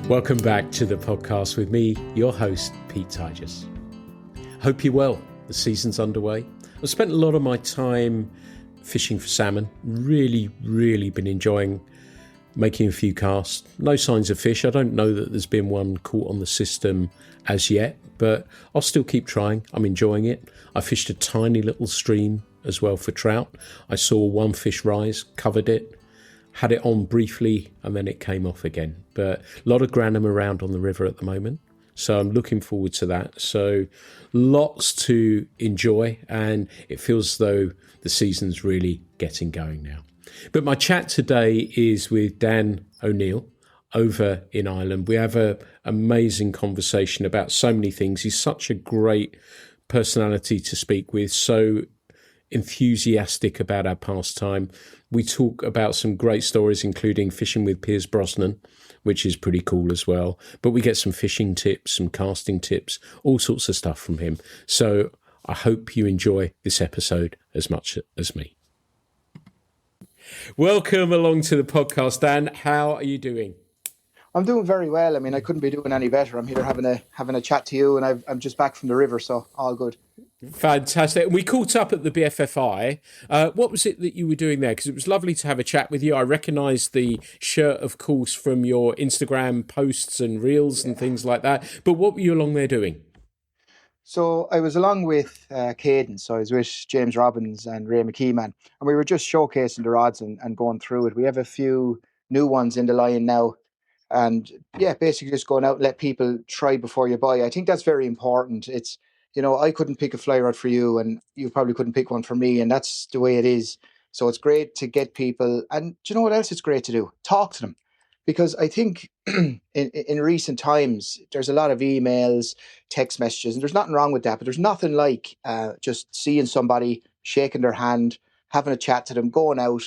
Welcome back to the podcast with me, your host, Pete Tigers. Hope you're well. The season's underway. I've spent a lot of my time fishing for salmon. Really been enjoying making a few casts. No signs of fish. I don't know that there's been one caught on the system as yet, but I'll still keep trying. I'm enjoying it. I fished a tiny little stream as well for trout. I saw one fish rise, covered it, had it on briefly, and then it came off again. But a lot of granum around on the river at the moment, so I'm looking forward to that. So lots to enjoy, and it feels as though the season's really getting going now. But my chat today is with Dan O'Neill over in Ireland. We have an amazing conversation about so many things. He's such a great personality to speak with, so enthusiastic about our pastime. We talk about some great stories, including fishing with Piers Brosnan, which is pretty cool as well. But we get some fishing tips, some casting tips, all sorts of stuff from him. So I hope you enjoy this episode as much as me. Welcome along to the podcast, Dan. How are you doing? I'm doing very well. I mean, I couldn't be doing any better. I'm here having a chat to you, and I'm just back from the river, so all good. Fantastic. We caught up at the BFFI. What was it that you were doing there? Because it was lovely to have a chat with you. I recognised the shirt, of course, from your Instagram posts and reels and things like that. But what were you along there doing? So I was along with Caden. So I was with James Robbins and Ray McKeeman, and we were just showcasing the rods and going through it. We have a few new ones in the line now. And yeah, basically just going out and let people try before you buy. I think that's very important. It's, I couldn't pick a fly rod for you, and you probably couldn't pick one for me, and that's the way it is. So it's great to get people, and do you know what else it's great to do? Talk to them. Because I think in recent times, there's a lot of emails, text messages, and there's nothing wrong with that, but there's nothing like just seeing somebody, shaking their hand, having a chat to them, going out.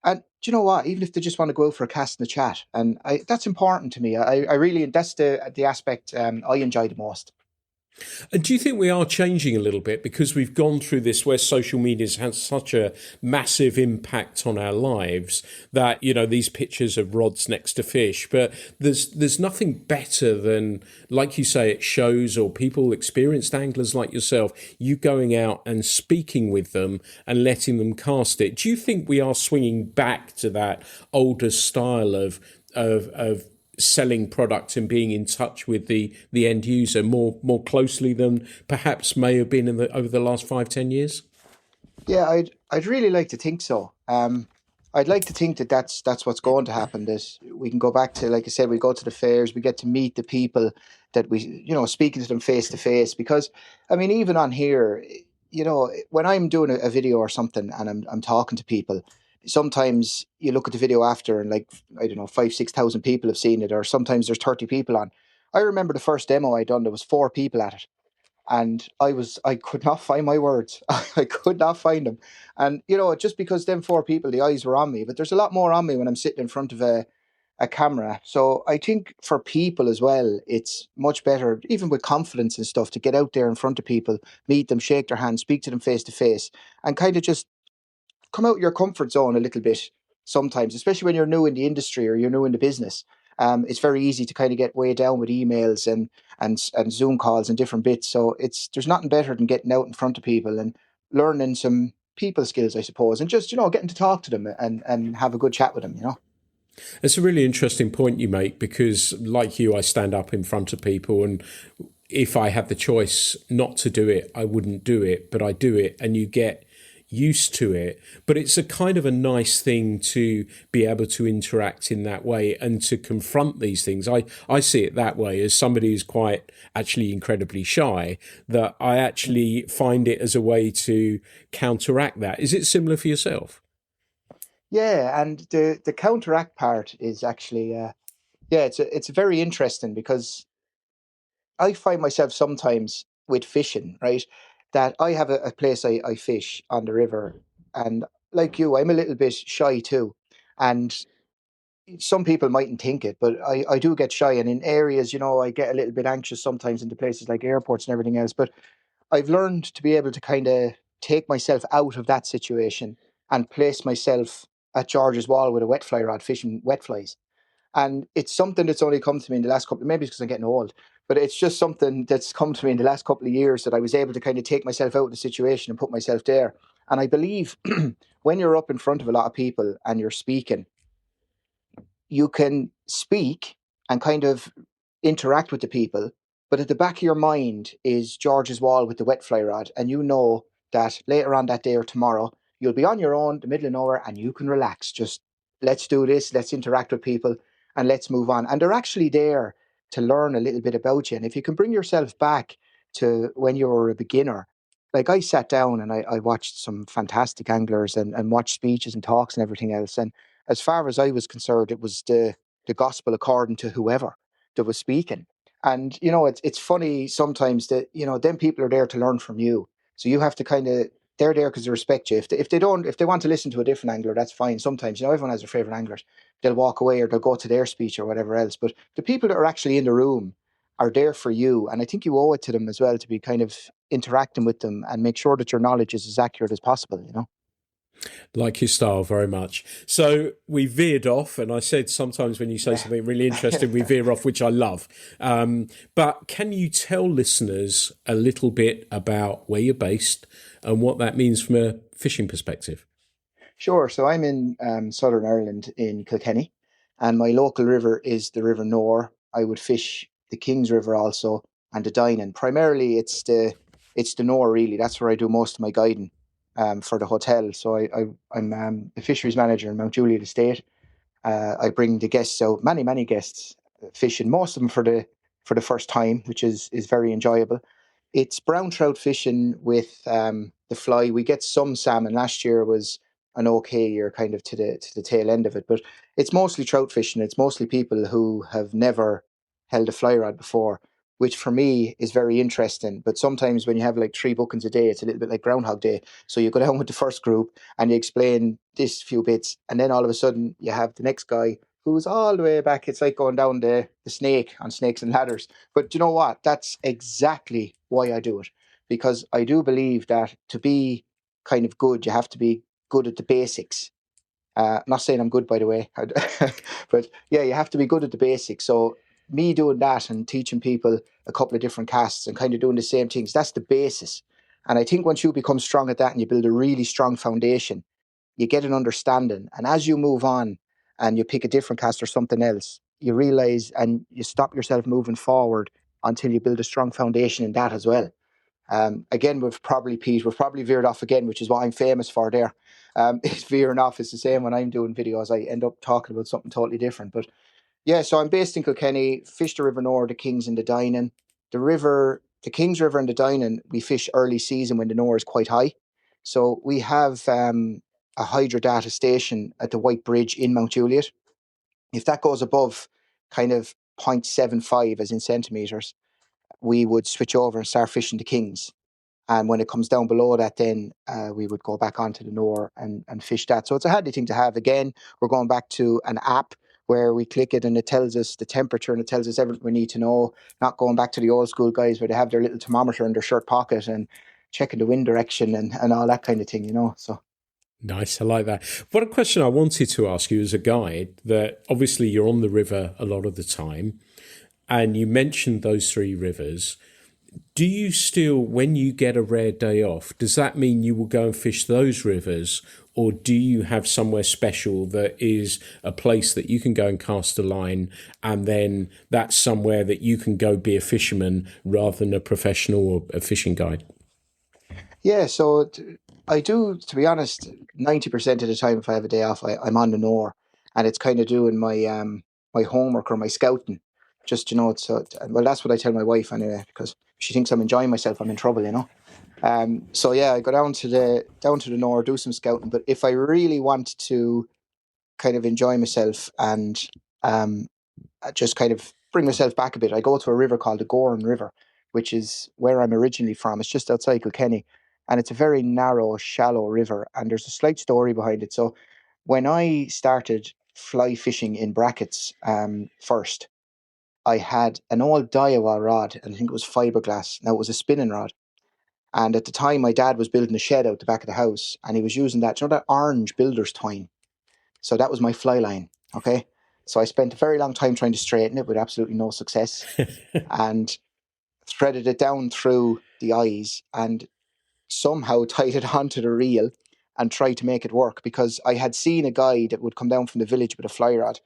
And do you know what? Even if they just want to go out for a cast and a chat, and that's important to me. I really, that's the aspect I enjoy the most. And do you think we are changing a little bit because we've gone through this where social media has such a massive impact on our lives that, these pictures of rods next to fish, but there's nothing better than, like you say, it shows, or people, experienced anglers like yourself, you going out and speaking with them and letting them cast it. Do you think we are swinging back to that older style of selling product and being in touch with the end user more closely than perhaps may have been over the last 5-10 years? Yeah, I'd really like to think so. I'd like to think that that's what's going to happen. That we can go back to, like I said, we go to the fairs, we get to meet the people that we, speaking to them face to face. Because I mean, even on here, when I'm doing a video or something and I'm talking to people, sometimes you look at the video after and 5,000-6,000 people have seen it, or sometimes there's 30 people on. I remember the first demo I done, there was 4 people at it, and I could not find my words. I could not find them. And just because them 4 people, the eyes were on me, but there's a lot more on me when I'm sitting in front of a camera. So I think for people as well, it's much better, even with confidence and stuff, to get out there in front of people, meet them, shake their hands, speak to them face to face, and kind of just come out of your comfort zone a little bit sometimes, especially when you're new in the industry or you're new in the business. It's very easy to kind of get weighed down with emails and Zoom calls and different bits. So there's nothing better than getting out in front of people and learning some people skills, I suppose, and just, getting to talk to them and have a good chat with them, It's a really interesting point you make, because like you, I stand up in front of people, and if I had the choice not to do it, I wouldn't do it, but I do it, and you get used to it. But it's a kind of a nice thing to be able to interact in that way and to confront these things. I see it that way, as somebody who's quite actually incredibly shy, that I actually find it as a way to counteract that. Is it similar for yourself? Yeah, and the counteract part is actually it's very interesting, because I find myself sometimes with fishing, right, that I have a place I fish on the river, and like you, I'm a little bit shy too. And some people mightn't think it, but I do get shy. And in areas, I get a little bit anxious sometimes into places like airports and everything else. But I've learned to be able to kind of take myself out of that situation and place myself at George's Wall with a wet fly rod fishing wet flies. And it's something that's only come to me in the last couple, maybe it's because I'm getting old, but it's just something that's come to me in the last couple of years that I was able to kind of take myself out of the situation and put myself there. And I believe when you're up in front of a lot of people and you're speaking, you can speak and kind of interact with the people, but at the back of your mind is George's wall with the wet fly rod, and you know that later on that day or tomorrow you'll be on your own, the middle of nowhere, and you can relax. Just let's do this, let's interact with people, and let's move on. And they're actually there to learn a little bit about you. And if you can bring yourself back to when you were a beginner, like I sat down and I watched some fantastic anglers and watched speeches and talks and everything else. And as far as I was concerned, it was the gospel according to whoever that was speaking. And it's funny sometimes that them people are there to learn from you. So you have to kind of they're there because they respect you. If they want to listen to a different angler, that's fine. Sometimes everyone has their favorite anglers. They'll walk away or they'll go to their speech or whatever else. But the people that are actually in the room are there for you, and I think you owe it to them as well to be kind of interacting with them and make sure that your knowledge is as accurate as possible. Like your style very much. So we veered off, and I said sometimes when you say something really interesting, we veer off, which I love. But can you tell listeners a little bit about where you're based and what that means from a fishing perspective? Sure. So I'm in Southern Ireland in Kilkenny, and my local river is the River Nore. I would fish the Kings River also and the Dynon. Primarily, it's the Nore really. That's where I do most of my guiding for the hotel. So I'm the fisheries manager in Mount Juliet Estate. I bring the guests out, many guests fishing, most of them for the first time, which is very enjoyable. It's brown trout fishing with the fly. We get some salmon. Last year was an okay year, kind of to the tail end of it, but it's mostly trout fishing. It's mostly people who have never held a fly rod before, which for me is very interesting. But sometimes when you have like three bookings a day, it's a little bit like Groundhog Day. So you go down with the first group and you explain this few bits, and then all of a sudden you have the next guy who's all the way back. It's like going down the snake on Snakes and Ladders. But you know what? That's exactly why I do it. Because I do believe that to be kind of good, you have to be good at the basics. Not saying I'm good, by the way, but yeah, you have to be good at the basics. So me doing that and teaching people a couple of different casts and kind of doing the same things, that's the basis. And I think once you become strong at that and you build a really strong foundation, you get an understanding. And as you move on and you pick a different cast or something else, you realize and you stop yourself moving forward until you build a strong foundation in that as well. Again, we've probably veered off again, which is what I'm famous for there. Is veering off. It's the same when I'm doing videos. I end up talking about something totally different. But yeah, so I'm based in Kilkenny, fish the River Nore, the Kings and the Dynon. The Kings River and the Dynon, we fish early season when the Nore is quite high. So we have a hydro data station at the White Bridge in Mount Juliet. If that goes above kind of 0.75 as in centimetres, we would switch over and start fishing the Kings. And when it comes down below that, then we would go back onto the Nore and fish that. So it's a handy thing to have. Again, we're going back to an app where we click it and it tells us the temperature and it tells us everything we need to know. Not going back to the old school guys where they have their little thermometer in their shirt pocket and checking the wind direction and all that kind of thing. So Nice, I like that. One question I wanted to ask you as a guide, that obviously you're on the river a lot of the time, and you mentioned those three rivers. Do you still, when you get a rare day off, does that mean you will go and fish those rivers, or do you have somewhere special that is a place that you can go and cast a line, and then that's somewhere that you can go be a fisherman rather than a professional or a fishing guide? yeah, so I do, to be honest, 90% of the time if I have a day off, I'm on the Nore, and it's kind of doing my homework or my scouting. Just so well, that's what I tell my wife anyway, because she thinks I'm enjoying myself, I'm in trouble. So yeah, I go down to the Nore, do some scouting. But if I really want to kind of enjoy myself and um, just kind of bring myself back a bit, I go to a river called the Goran River, which is where I'm originally from. It's just outside Kilkenny, and it's a very narrow, shallow river. And there's a slight story behind it. So when I started fly fishing in brackets first, I had an old Daiwa rod, and I think it was fiberglass. Now it was a spinning rod. And at the time, my dad was building a shed out the back of the house, and he was using that, that orange builder's twine. So that was my fly line. Okay. So I spent a very long time trying to straighten it with absolutely no success, and threaded it down through the eyes and somehow tied it onto the reel and tried to make it work, because I had seen a guy that would come down from the village with a fly rod,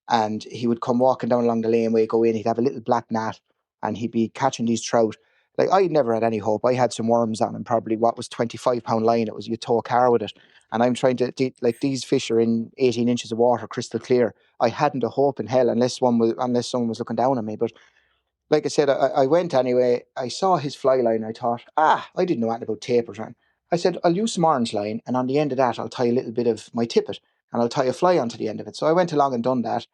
and he would come walking down along the laneway, go in, he'd have a little black gnat, and he'd be catching these trout. Like, I never had any hope. I had some worms on him, probably what was 25-pound line. It was, you tow a car with it. And I'm trying to, like, these fish are in 18 inches of water, crystal clear. I hadn't a hope in hell unless someone was looking down on me. But like I said, I went anyway. I saw his fly line. I thought, I didn't know anything about tapers. Right? I said, I'll use some orange line, and on the end of that, I'll tie a little bit of my tippet, and I'll tie a fly onto the end of it. So I went along and done that.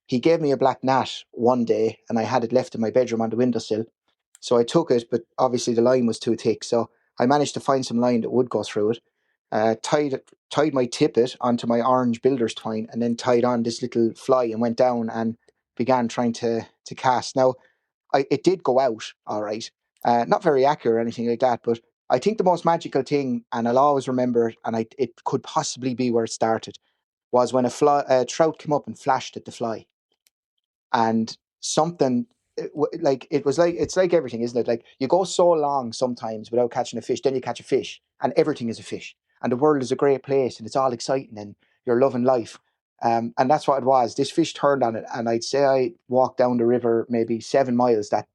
He gave me a black gnat one day, and I had it left in my bedroom on the windowsill. So I took it, but obviously the line was too thick. So I managed to find some line that would go through it. Tied my tippet onto my orange builder's twine, and then tied on this little fly and went down and began trying to cast. Now, it did go out all right. Not very accurate or anything like that, but I think the most magical thing, and I'll always remember it, and it could possibly be where it started, was when a trout came up and flashed at the fly, and something it's like everything, isn't it? Like, you go so long sometimes without catching a fish, then you catch a fish, and everything is a fish, and the world is a great place, and it's all exciting, and you're loving life. And that's what it was. This fish turned on it, and I'd say I walked down the river maybe 7 miles that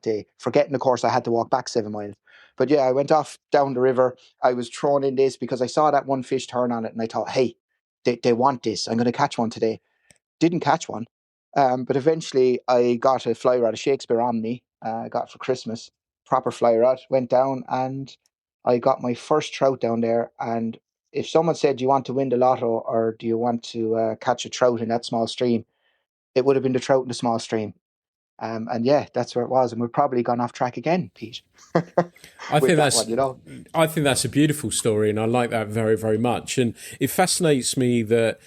day, forgetting, of course, I had to walk back 7 miles. But yeah, I went off down the river. I was thrown in this because I saw that one fish turn on it, and I thought, hey, they want this. I'm going to catch one today. Didn't catch one. But eventually I got a fly rod, a Shakespeare Omni, I got for Christmas, proper fly rod, went down, and I got my first trout down there. And if someone said, do you want to win the lotto, or do you want to catch a trout in that small stream? It would have been the trout in the small stream. And yeah, that's where it was. And we've probably gone off track again, Pete, I with think that that's one, you know. I think that's a beautiful story, and I like that very, very much. And it fascinates me that,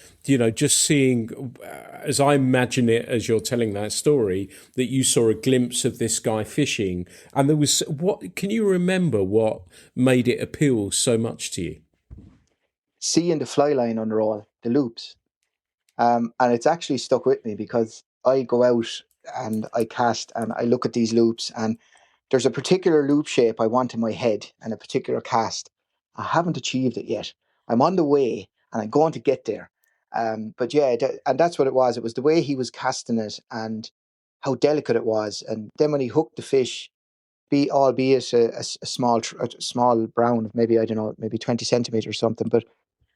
just seeing, as I imagine it, as you're telling that story, that you saw a glimpse of this guy fishing, and there was what? Can you remember what made it appeal so much to you? Seeing the fly line on the roll, the loops. And it's actually stuck with me because I go out and I cast and I look at these loops, and there's a particular loop shape I want in my head and a particular cast. I haven't achieved it yet. I'm on the way and I'm going to get there. But yeah, and that's what it was. It was the way he was casting it and how delicate it was. And then when he hooked the fish, albeit a small brown of maybe, I don't know, maybe 20 centimeters or something, but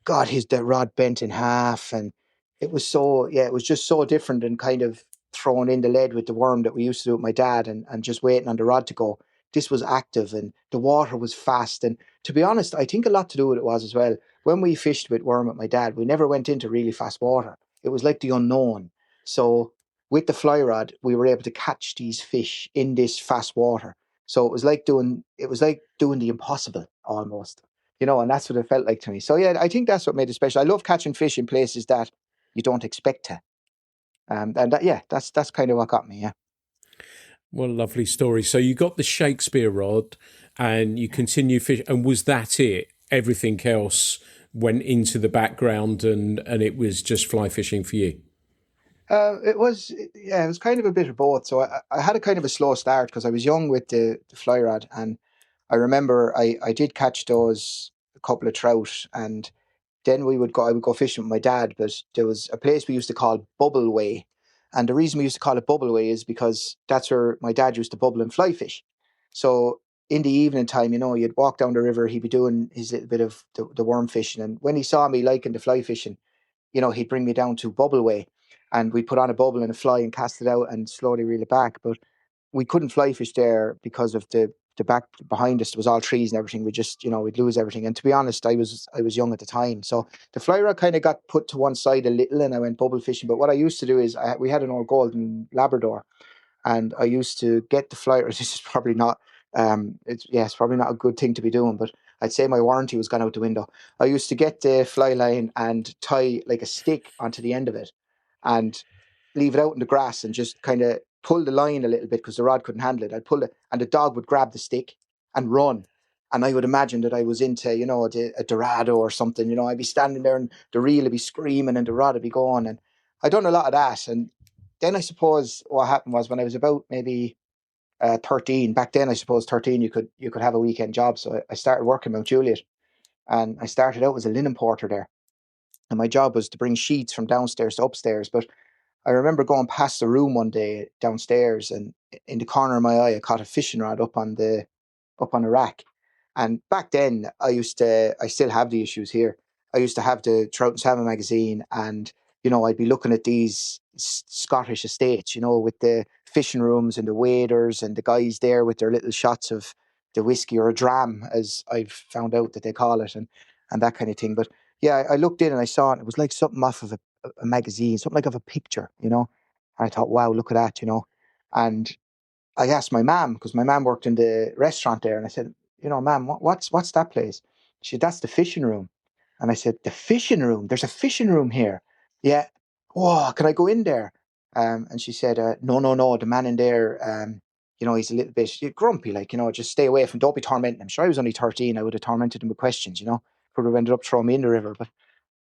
God, his the rod bent in half, and it was so, yeah, it was just so different and kind of throwing in the lead with the worm that we used to do with my dad, and just waiting on the rod to go. This was active, and the water was fast. And to be honest, I think a lot to do with it was as well, when we fished with worm with my dad, we never went into really fast water. It was like the unknown. So with the fly rod, we were able to catch these fish in this fast water. So it was like doing the impossible almost, and that's what it felt like to me. So yeah, I think that's what made it special. I love catching fish in places that you don't expect to. And that, yeah, that's kind of what got me. Yeah. What a lovely story. So you got the Shakespeare rod, and you continue fish, and was that it? Everything else went into the background, and it was just fly fishing for you. It was kind of a bit of both. So I had a kind of a slow start because I was young with the fly rod, and I remember I did catch those a couple of trout, and then I would go fishing with my dad, but there was a place we used to call Bubble Way. And the reason we used to call it Bubble Way is because that's where my dad used to bubble and fly fish. So in the evening time, you'd walk down the river, he'd be doing his little bit of the worm fishing. And when he saw me liking the fly fishing, he'd bring me down to Bubble Way, and we'd put on a bubble and a fly and cast it out and slowly reel it back. But we couldn't fly fish there because of the back behind us was all trees and everything. We just, we'd lose everything. And to be honest, I was young at the time, so the fly rod kind of got put to one side a little, and I went bubble fishing. But what I used to do is we had an old golden Labrador, and I used to get the fly. This is probably not, it's probably not a good thing to be doing, but I'd say my warranty was gone out the window. I used to get the fly line and tie like a stick onto the end of it, and leave it out in the grass and just kind of pull the line a little bit because the rod couldn't handle it. I'd pull it, and the dog would grab the stick and run. And I would imagine that I was into, a Dorado or something. I'd be standing there, and the reel would be screaming and the rod would be going. And I done a lot of that. And then I suppose what happened was when I was about maybe 13, back then, I suppose 13, you could have a weekend job. So I started working Mount Juliet, and I started out as a linen porter there. And my job was to bring sheets from downstairs to upstairs. But I remember going past the room one day downstairs, and in the corner of my eye, I caught a fishing rod up on a rack. And back then, I still have the issues here. I used to have the Trout and Salmon magazine, and I'd be looking at these Scottish estates, with the fishing rooms and the waders and the guys there with their little shots of the whiskey, or a dram, as I've found out that they call it, and that kind of thing. But yeah, I looked in and I saw it. It was like something off of a magazine, something like of a picture. And I thought, wow, look at that. And I asked my mum, because my mum worked in the restaurant there, and I said, ma'am, what's that place? She said, that's the fishing room. And I said, the fishing room? There's a fishing room here. Yeah. Oh, can I go in there? And she said, no, no, no. The man in there, he's a little bit grumpy, like, just stay away from, don't be tormenting him. Sure, I was only 13. I would have tormented him with questions, could have ended up throwing me in the river. But,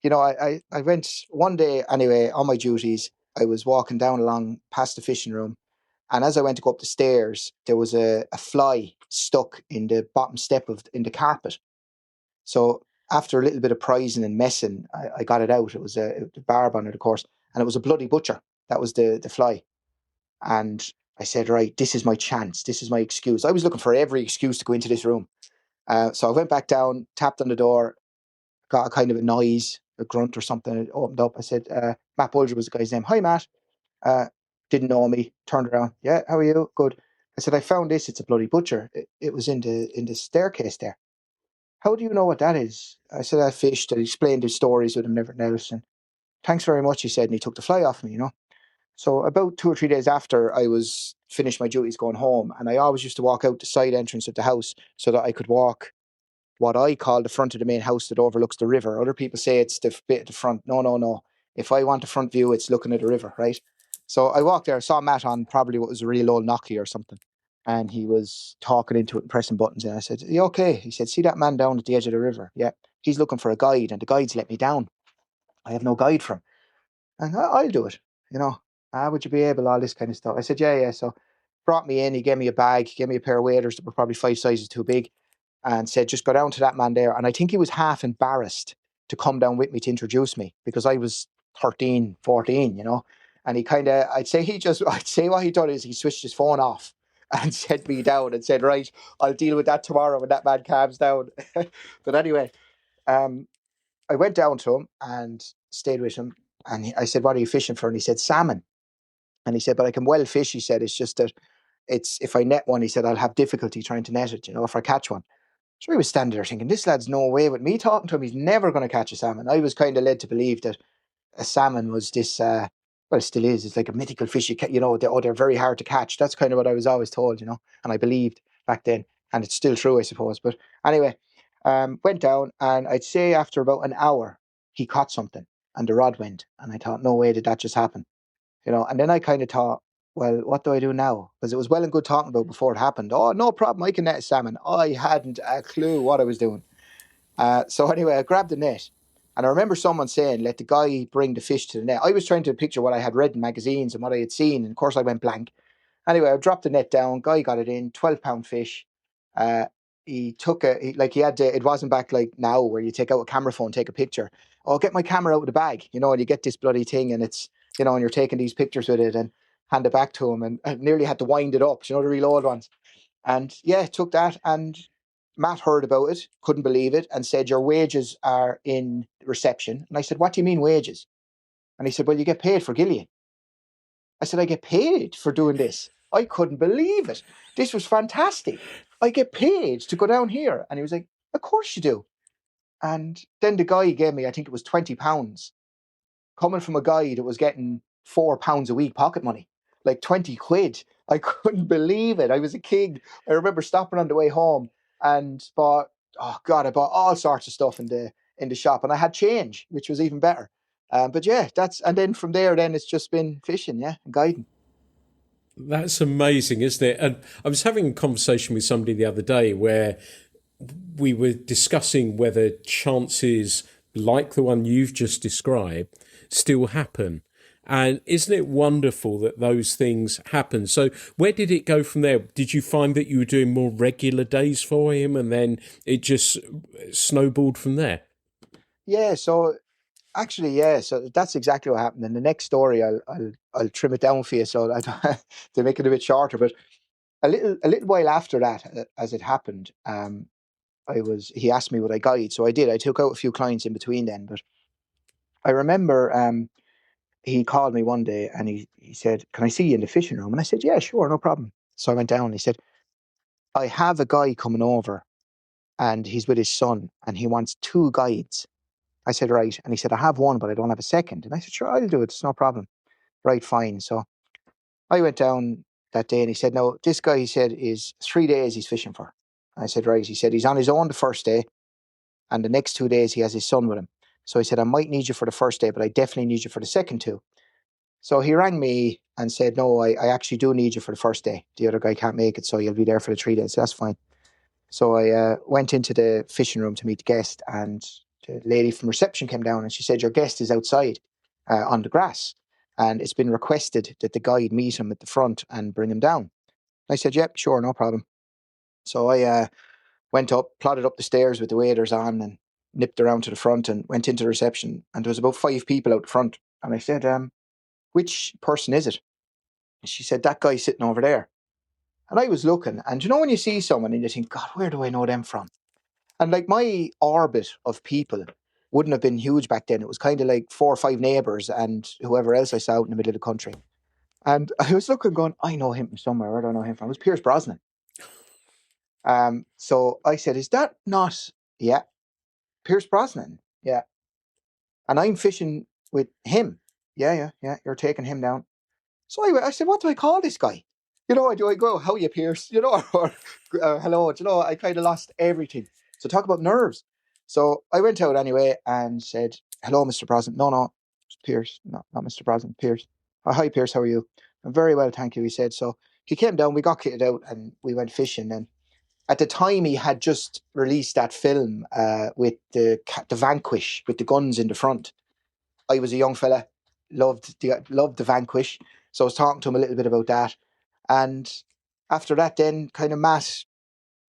I went one day anyway on my duties. I was walking down along past the fishing room, and as I went to go up the stairs, there was a fly stuck in the bottom step in the carpet. So after a little bit of prising and messing, I got it out. It was a barb on it, of course, and it was a bloody butcher. That was the fly. And I said, right, this is my chance. This is my excuse. I was looking for every excuse to go into this room. So I went back down, tapped on the door, got a kind of a noise, a grunt or something. It opened up. I said, Matt Bulger was the guy's name. Hi, Matt. Uh, didn't know me. Turned around. Yeah, how are you? Good. I said, I found this. It's a bloody butcher. It was in the staircase there. How do you know what that is? I said, I fished. I explained his stories with him and everything else. And thanks very much, he said. And he took the fly off me. So about 2 or 3 days after I was finished my duties going home, and I always used to walk out the side entrance of the house so that I could walk what I call the front of the main house that overlooks the river. Other people say it's the bit at the front. No, no, no. If I want the front view, it's looking at the river, right? So I walked there, saw Matt on probably what was a real old Nokia or something. And he was talking into it and pressing buttons. And I said, you okay? He said, see that man down at the edge of the river? Yeah. He's looking for a guide, and the guide's let me down. I have no guide for him. And I'll do it, you know. Would you be able, all this kind of stuff? I said, yeah, yeah. So brought me in, he gave me a bag, gave me a pair of waders that were probably 5 sizes too big, and said, just go down to that man there. And I think he was half embarrassed to come down with me to introduce me, because I was 13, 14. And he kind of, I'd say what he done is he switched his phone off and sent me down and said, right, I'll deal with that tomorrow when that man calms down. But anyway, um, I went down to him and stayed with him. And I said, what are you fishing for? And he said, salmon. And he said, but I can well fish. He said, it's just that if I net one, he said, I'll have difficulty trying to net it, if I catch one. So I was standing there thinking, this lad's no way with me talking to him. He's never going to catch a salmon. I was kind of led to believe that a salmon was this, well, it still is. It's like a mythical fish. They're very hard to catch. That's kind of what I was always told, and I believed back then. And it's still true, I suppose. But anyway, went down, and I'd say after about an hour, he caught something and the rod went. And I thought, no way did that just happen. And then I kind of thought, well, what do I do now? Because it was well and good talking about before it happened. Oh, no problem. I can net a salmon. I hadn't a clue what I was doing. So anyway, I grabbed the net. And I remember someone saying, let the guy bring the fish to the net. I was trying to picture what I had read in magazines and what I had seen. And of course, I went blank. Anyway, I dropped the net down. Guy got it in, 12-pound fish. Uh, he took it wasn't back like now where you take out a camera phone, take a picture. Oh, get my camera out of the bag, and you get this bloody thing, and it's, and you're taking these pictures with it and hand it back to him, and I nearly had to wind it up, the real old ones. And yeah, took that, and Matt heard about it, couldn't believe it, and said, your wages are in reception. And I said, what do you mean wages? And he said, well, you get paid for gillie. I said, I get paid for doing this. I couldn't believe it. This was fantastic. I get paid to go down here. And he was like, of course you do. And then the guy gave me, I think it was £20, coming from a guy that was getting £4 a week pocket money, like 20 quid. I couldn't believe it. I was a king. I remember stopping on the way home and I bought all sorts of stuff in the shop, and I had change, which was even better. But yeah, and then from there, then it's just been fishing, yeah, and guiding. That's amazing, isn't it? And I was having a conversation with somebody the other day where we were discussing whether chances like the one you've just described still happen. And isn't it wonderful that those things happen? So where did it go from there? Did you find that you were doing more regular days for him and then it just snowballed from there? Yeah, so actually, yeah, so that's exactly what happened. And the next story, I'll trim it down for you so I to make it a bit shorter. But a little while after that, as it happened, he asked me would I guide, so I did. I took out a few clients in between then, but I remember he called me one day and he said, "Can I see you in the fishing room?" And I said, "Yeah, sure, no problem." So I went down. And he said, "I have a guy coming over, and he's with his son, and he wants two guides." I said, "Right." And he said, "I have one, but I don't have a second." And I said, "Sure, I'll do it. It's no problem." Right, fine. So I went down that day and he said, "No, this guy," he said, "is 3 days he's fishing for." I said, "Right." He said, "He's on his own the first day, and the next 2 days he has his son with him." So he said, "I might need you for the first day, but I definitely need you for the second two." So he rang me and said, "No, I actually do need you for the first day. The other guy can't make it, so you'll be there for the 3 days." So that's fine. So I went into the fishing room to meet the guest, and the lady from reception came down and she said, "Your guest is outside on the grass, and it's been requested that the guide meet him at the front and bring him down." I said, "Yep, sure, no problem." So I went up, plodded up the stairs with the waders on, and nipped around to the front and went into the reception. And there was about 5 people out the front. And I said, "Which person is it?" And she said, "That guy sitting over there." And I was looking, and you know when you see someone and you think, "God, where do I know them from?" And like my orbit of people wouldn't have been huge back then. It was kind of like 4 or 5 neighbours and whoever else I saw out in the middle of the country. And I was looking, going, "I know him from somewhere. Where do I know him from?" It was Pierce Brosnan. So I said, "Is that not?" "Yeah, Pierce Brosnan. Yeah, and I'm fishing with him." "Yeah, yeah, yeah. You're taking him down." So I said, "What do I call this guy?" Do I go, "How you, Pierce?" Or "Hello." I kind of lost everything. So talk about nerves. So I went out anyway and said, "Hello, Mr. Brosnan." "No, no, it's Pierce. No, not Mr. Brosnan. Pierce." "Oh, hi, Pierce. How are you?" "I'm very well, thank you," he said. So he came down, we got kitted out and we went fishing. And at the time, he had just released that film with the Vanquish with the guns in the front. I was a young fella, loved the Vanquish, so I was talking to him a little bit about that. And after that, then kind of Matt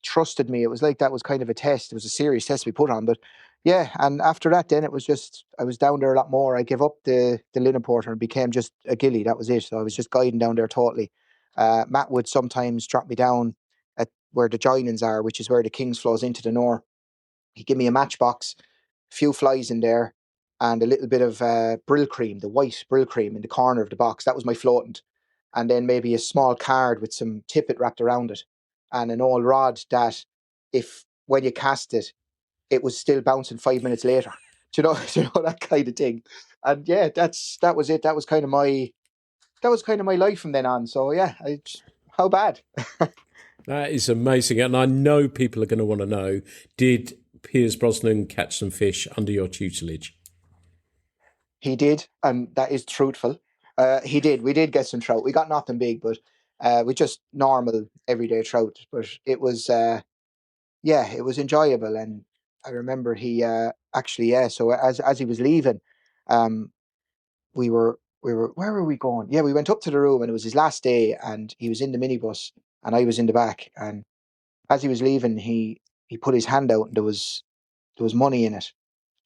trusted me. It was like that was kind of a test. It was a serious test we put on, but yeah. And after that, then it was just I was down there a lot more. I gave up the linen porter and became just a gillie. That was it. So I was just guiding down there totally. Matt would sometimes drop me down at where the joinings are, which is where the Kings flows into the north. He'd give me a matchbox, a few flies in there, and a little bit of brill cream, the white brill cream in the corner of the box. That was my floatant. And then maybe a small card with some tippet wrapped around it and an old rod that if when you cast it, it was still bouncing 5 minutes later. That kind of thing. And yeah, that was it. That was kind of my life from then on. So yeah, how bad? That is amazing. And I know people are going to want to know, did Piers Brosnan catch some fish under your tutelage? He did, and that is truthful. He did. We did get some trout. We got nothing big, but we just normal everyday trout. But it was, yeah, it was enjoyable. And I remember he actually, yeah. So as he was leaving, um, we were where were we going? Yeah, we went up to the room, and it was his last day, and he was in the minibus, and I was in the back. And as he was leaving, he put his hand out, and there was money in it,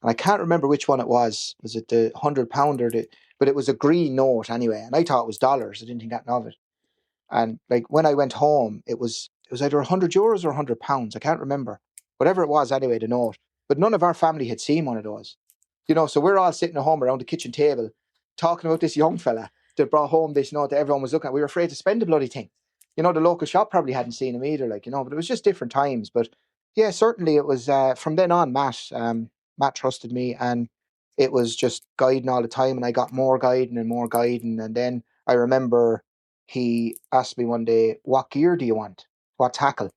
and I can't remember which one it was. Was it the £100 or but it was a green note anyway, and I thought it was dollars. I didn't think nothing of it. And like when I went home, it was either €100 or £100. I can't remember. Whatever it was anyway, the note. But none of our family had seen one of those. So we're all sitting at home around the kitchen table talking about this young fella that brought home this note that everyone was looking at. We were afraid to spend the bloody thing. The local shop probably hadn't seen him either, but it was just different times. But yeah, certainly it was from then on, Matt trusted me, and it was just guiding all the time, and I got more guiding and more guiding. And then I remember he asked me one day, "What gear do you want? What tackle?"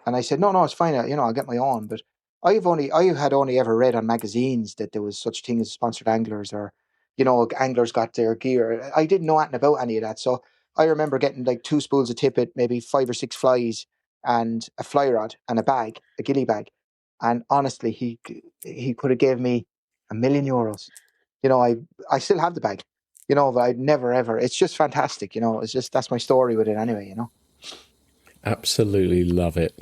And I said, "No, no, it's fine. I'll get my own." But I had only ever read on magazines that there was such thing as sponsored anglers, or anglers got their gear. I didn't know anything about any of that. So I remember getting like 2 spools of tippet, maybe 5 or 6 flies, and a fly rod and a bag, a gilly bag. And honestly, he could have gave me €1,000,000. I still have the bag. but I'd never ever. It's just fantastic, It's just that's my story with it anyway. Absolutely love it.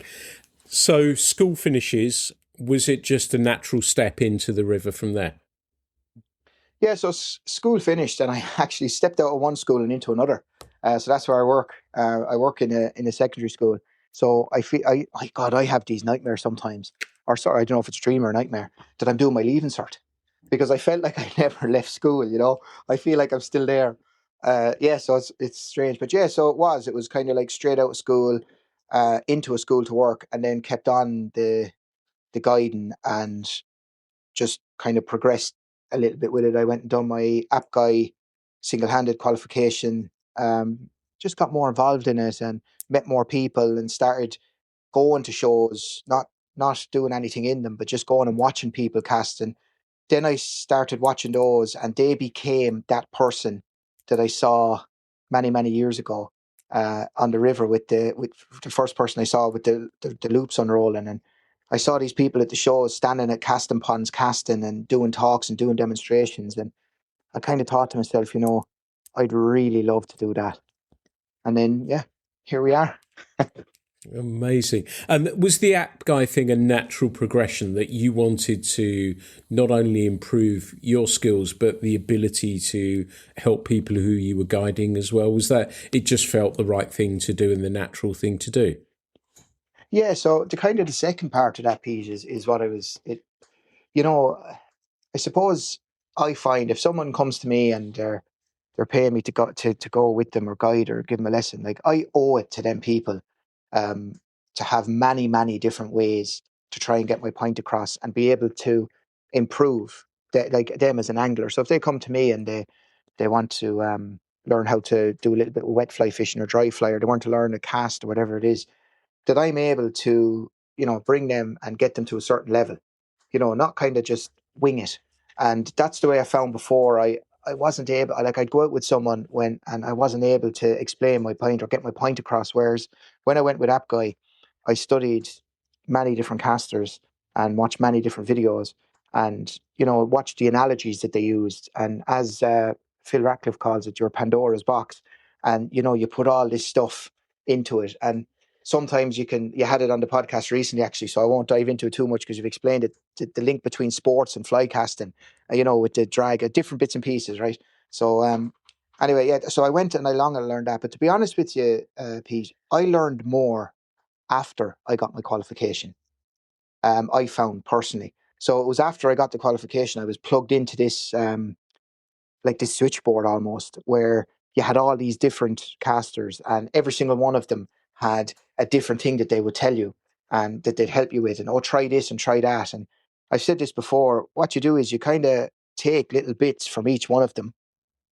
So school finishes. Was it just a natural step into the river from there? Yeah, so school finished, and I actually stepped out of one school and into another. So that's where I work. I work in a secondary school. So I feel God, I have these nightmares sometimes, or sorry, I don't know if it's a dream or a nightmare, that I'm doing my leaving cert, because I felt like I never left school. I feel like I'm still there. Yeah, so it's strange, but yeah, so it was kind of like straight out of school, into a school to work, and then kept on the guiding and just kind of progressed a little bit with it. I went and done my app guy single-handed qualification. Just got more involved in it and met more people and started going to shows, not doing anything in them, but just going and watching people cast. And then I started watching those, and they became that person that I saw many, many years ago, on the river with the first person I saw with the loops unrolling. And I saw these people at the shows standing at casting ponds, casting and doing talks and doing demonstrations. And I kind of thought to myself, I'd really love to do that. And then, yeah, here we are. Amazing. And was the app guy thing a natural progression that you wanted to not only improve your skills, but the ability to help people who you were guiding as well? Was that it just felt the right thing to do and the natural thing to do? Yeah, so the second part of that piece is what you know, I suppose I find if someone comes to me and they're paying me to go with them or guide or give them a lesson, like I owe it to them people, um, to have many, many different ways to try and get my point across and be able to improve like them as an angler. So if they come to me and they want to learn how to do a little bit of wet fly fishing or dry fly, or they want to learn a cast or whatever it is, that I'm able to, bring them and get them to a certain level, not kind of just wing it. And that's the way I found before. I wasn't able, like I'd go out with someone and I wasn't able to explain my point or get my point across. Whereas when I went with App Guy, I studied many different casters and watched many different videos and, watched the analogies that they used. And as Phil Ratcliffe calls it, your Pandora's box. And, you put all this stuff into it. And sometimes you had it on the podcast recently, actually, so I won't dive into it too much because you've explained it, the link between sports and fly casting, with the drag, different bits and pieces, right? So, anyway, yeah, so I went and I long and learned that. But to be honest with you, Pete, I learned more after I got my qualification, I found personally. So it was after I got the qualification, I was plugged into this, like this switchboard almost, where you had all these different casters and every single one of them had a different thing that they would tell you and that they'd help you with, and try this and try that. And I've said this before, what you do is you kind of take little bits from each one of them,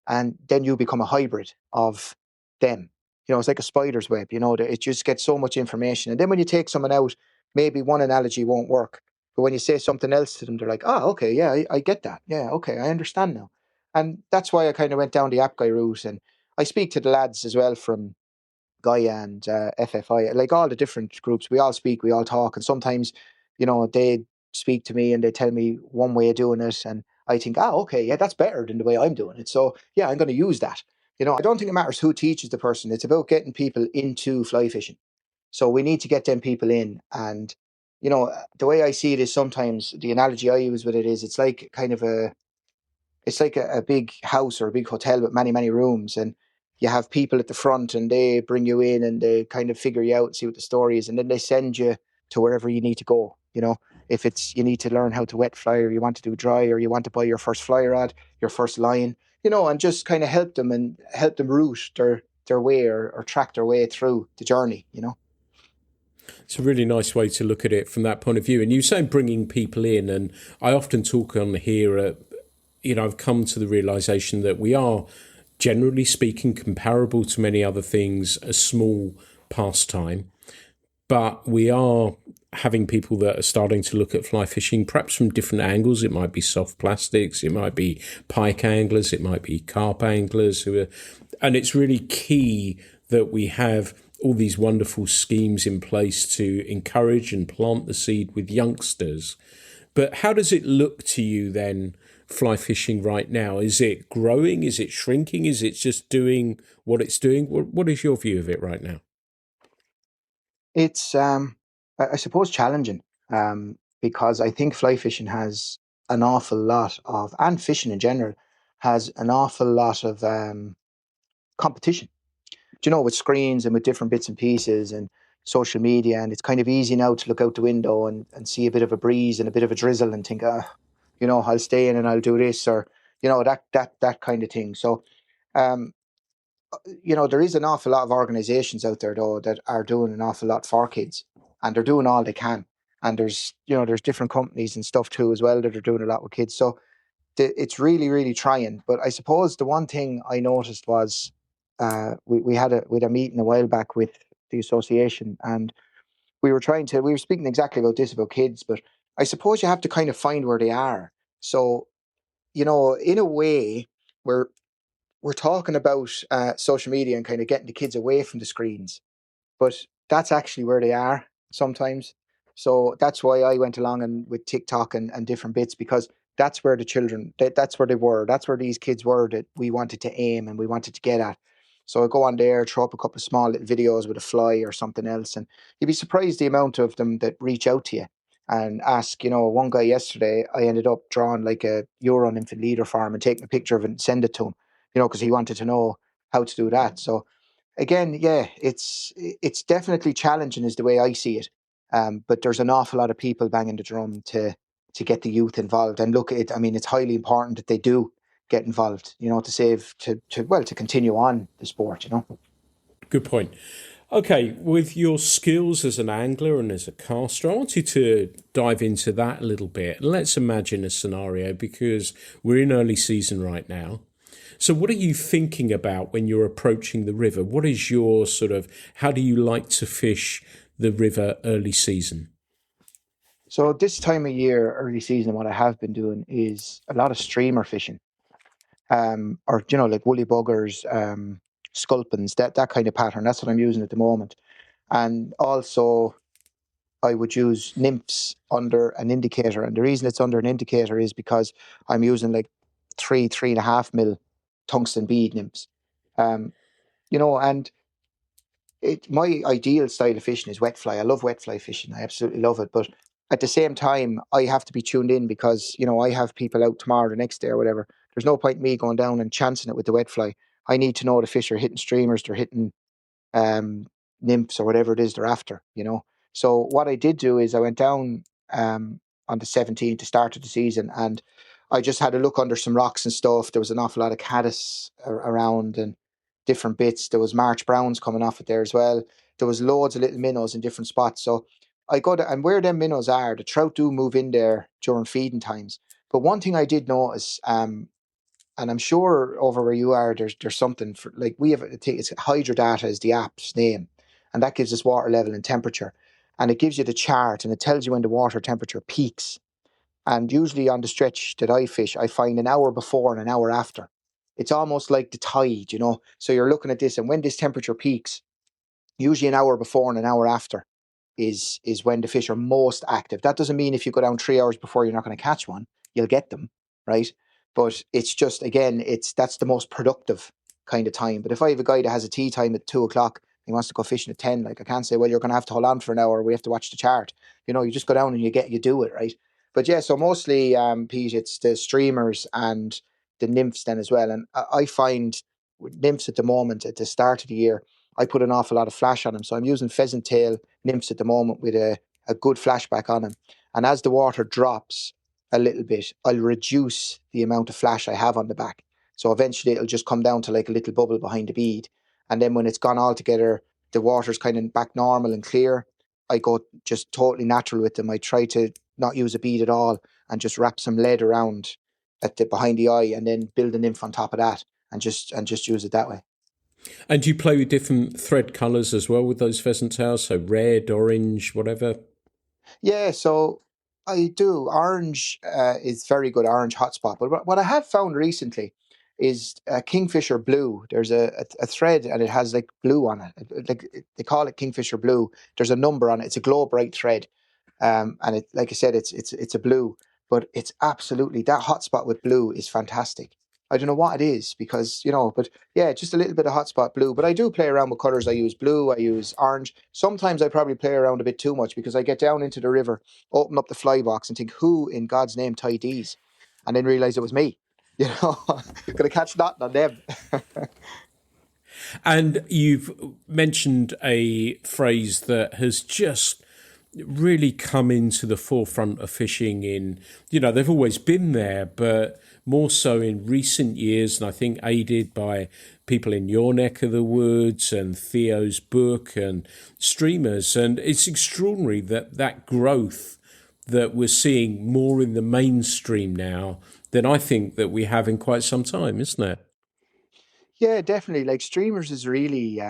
and then you become a hybrid of them. It's like a spider's web, that it just gets so much information. And then when you take someone out, maybe one analogy won't work. But when you say something else to them, they're like, oh, okay, yeah, I get that. Yeah, okay, I understand now. And that's why I kind of went down the app guy route. And I speak to the lads as well from Gaia and FFI, like all the different groups. We all speak, we all talk. And sometimes, they speak to me and they tell me one way of doing it. And I think, okay, yeah, that's better than the way I'm doing it. So yeah, I'm going to use that. I don't think it matters who teaches the person. It's about getting people into fly fishing. So we need to get them people in. And, the way I see it is sometimes the analogy I use with it is it's like a big house or a big hotel with many, many rooms. And you have people at the front and they bring you in and they kind of figure you out and see what the story is. And then they send you to wherever you need to go. If it's you need to learn how to wet fly or you want to do dry or you want to buy your first fly rod, your first line, and just kind of help them route their way or track their way through the journey. It's a really nice way to look at it from that point of view. And you say bringing people in, and I often talk on here, I've come to the realization that we are, generally speaking, comparable to many other things, a small pastime. But we are having people that are starting to look at fly fishing, perhaps from different angles. It might be soft plastics, it might be pike anglers, it might be carp anglers. And it's really key that we have all these wonderful schemes in place to encourage and plant the seed with youngsters But how does it look to you then, fly fishing right now? Is it growing? Is it shrinking? Is it just doing what it's doing? What is your view of it right now? It's I suppose challenging, because I think fly fishing has an awful lot of, and fishing in general has an awful lot of competition. Do you know, with screens and with different bits and pieces and social media, and it's kind of easy now to look out the window and see a bit of a breeze and a bit of a drizzle and think, I'll stay in and I'll do this, or that kind of thing. So, um, there is an awful lot of organizations out there though that are doing an awful lot for kids, and they're doing all they can. And there's different companies and stuff too as well that are doing a lot with kids. So it's really, really trying. But I suppose the one thing I noticed was, we had a meeting a while back with the association, and we were speaking exactly about this about kids, but I suppose you have to kind of find where they are. So, in a way, we're we're talking about social media and kind of getting the kids away from the screens, but that's actually where they are sometimes. So that's why I went along and with TikTok and different bits, because that's where the children, that's where they were, that's where these kids were that we wanted to aim and we wanted to get at. So I go on there, throw up a couple of small little videos with a fly or something else, and you'd be surprised the amount of them that reach out to you and ask. One guy yesterday, I ended up drawing like a Euro infant leader for him and taking a picture of it and send it to him, because he wanted to know how to do that. So again, yeah, it's definitely challenging, is the way I see it. But there's an awful lot of people banging the drum to get the youth involved. And look, I mean, it's highly important that they do get involved. To save to continue on the sport. Good point. Okay, with your skills as an angler and as a caster, I want you to dive into that a little bit. Let's imagine a scenario, because we're in early season right now. So, what are you thinking about when you're approaching the river? What is your how do you like to fish the river early season? So this time of year, early season, what I have been doing is a lot of streamer fishing, or like woolly buggers, sculpins, that kind of pattern. That's what I'm using at the moment. And also, I would use nymphs under an indicator. And the reason it's under an indicator is because I'm using like 3.5 mil tungsten bead nymphs. Um, and my ideal style of fishing is wet fly. I love wet fly fishing. I absolutely love it. But at the same time, I have to be tuned in because, I have people out tomorrow, the next day or whatever. There's no point in me going down and chancing it with the wet fly. I need to know the fish are hitting streamers, they're hitting um, nymphs or whatever it is they're after. So what I did do is I went down on the 17th, the start of the season, and I just had a look under some rocks and stuff. There was an awful lot of caddis around and different bits. There was March Browns coming off it there as well. There was loads of little minnows in different spots. So I go to, and where them minnows are, the trout do move in there during feeding times. But one thing I did notice, and I'm sure over where you are, there's something for, like, we have it's Hydrodata is the app's name, and that gives us water level and temperature, and it gives you the chart and it tells you when the water temperature peaks. And usually on the stretch that I fish, I find an hour before and an hour after. It's almost like the tide. So you're looking at this, and when this temperature peaks, usually an hour before and an hour after is when the fish are most active. That doesn't mean if you go down 3 hours before you're not going to catch one, you'll get them, right? But it's just, again, that's the most productive kind of time. But if I have a guy that has a tea time at 2 o'clock, he wants to go fishing at 10, like, I can't say, well, you're going to have to hold on for an hour. We have to watch the chart. You just go down and you do it, right? But yeah, so mostly, Pete, it's the streamers and the nymphs then as well. And I find with nymphs at the moment, at the start of the year, I put an awful lot of flash on them. So I'm using pheasant tail nymphs at the moment with a good flashback on them. And as the water drops a little bit, I'll reduce the amount of flash I have on the back. So eventually it'll just come down to like a little bubble behind the bead. And then when it's gone all together, the water's kind of back normal and clear, I go just totally natural with them. I try to not use a bead at all and just wrap some lead around at the behind the eye and then build a nymph on top of that and just use it that way. And do you play with different thread colours as well with those pheasant tails? So red, orange, whatever. Yeah, so I do. Orange is very good, orange hotspot. But what I have found recently is Kingfisher Blue. There's a thread and it has like blue on it. Like they call it Kingfisher Blue. There's a number on it. It's a glow bright thread. And it, like I said, it's a blue, but it's absolutely, that hotspot with blue is fantastic. I don't know what it is because, but yeah, just a little bit of hotspot blue. But I do play around with colors. I use blue, I use orange. Sometimes I probably play around a bit too much because I get down into the river, open up the fly box and think, who in God's name tied these? And then realize it was me. Gonna catch nothing on them. And you've mentioned a phrase that has just really come into the forefront of fishing they've always been there, but more so in recent years, and I think aided by people in your neck of the woods and Theo's book and streamers. And it's extraordinary that growth that we're seeing more in the mainstream now than I think that we have in quite some time, isn't it? Yeah, definitely. Like streamers is really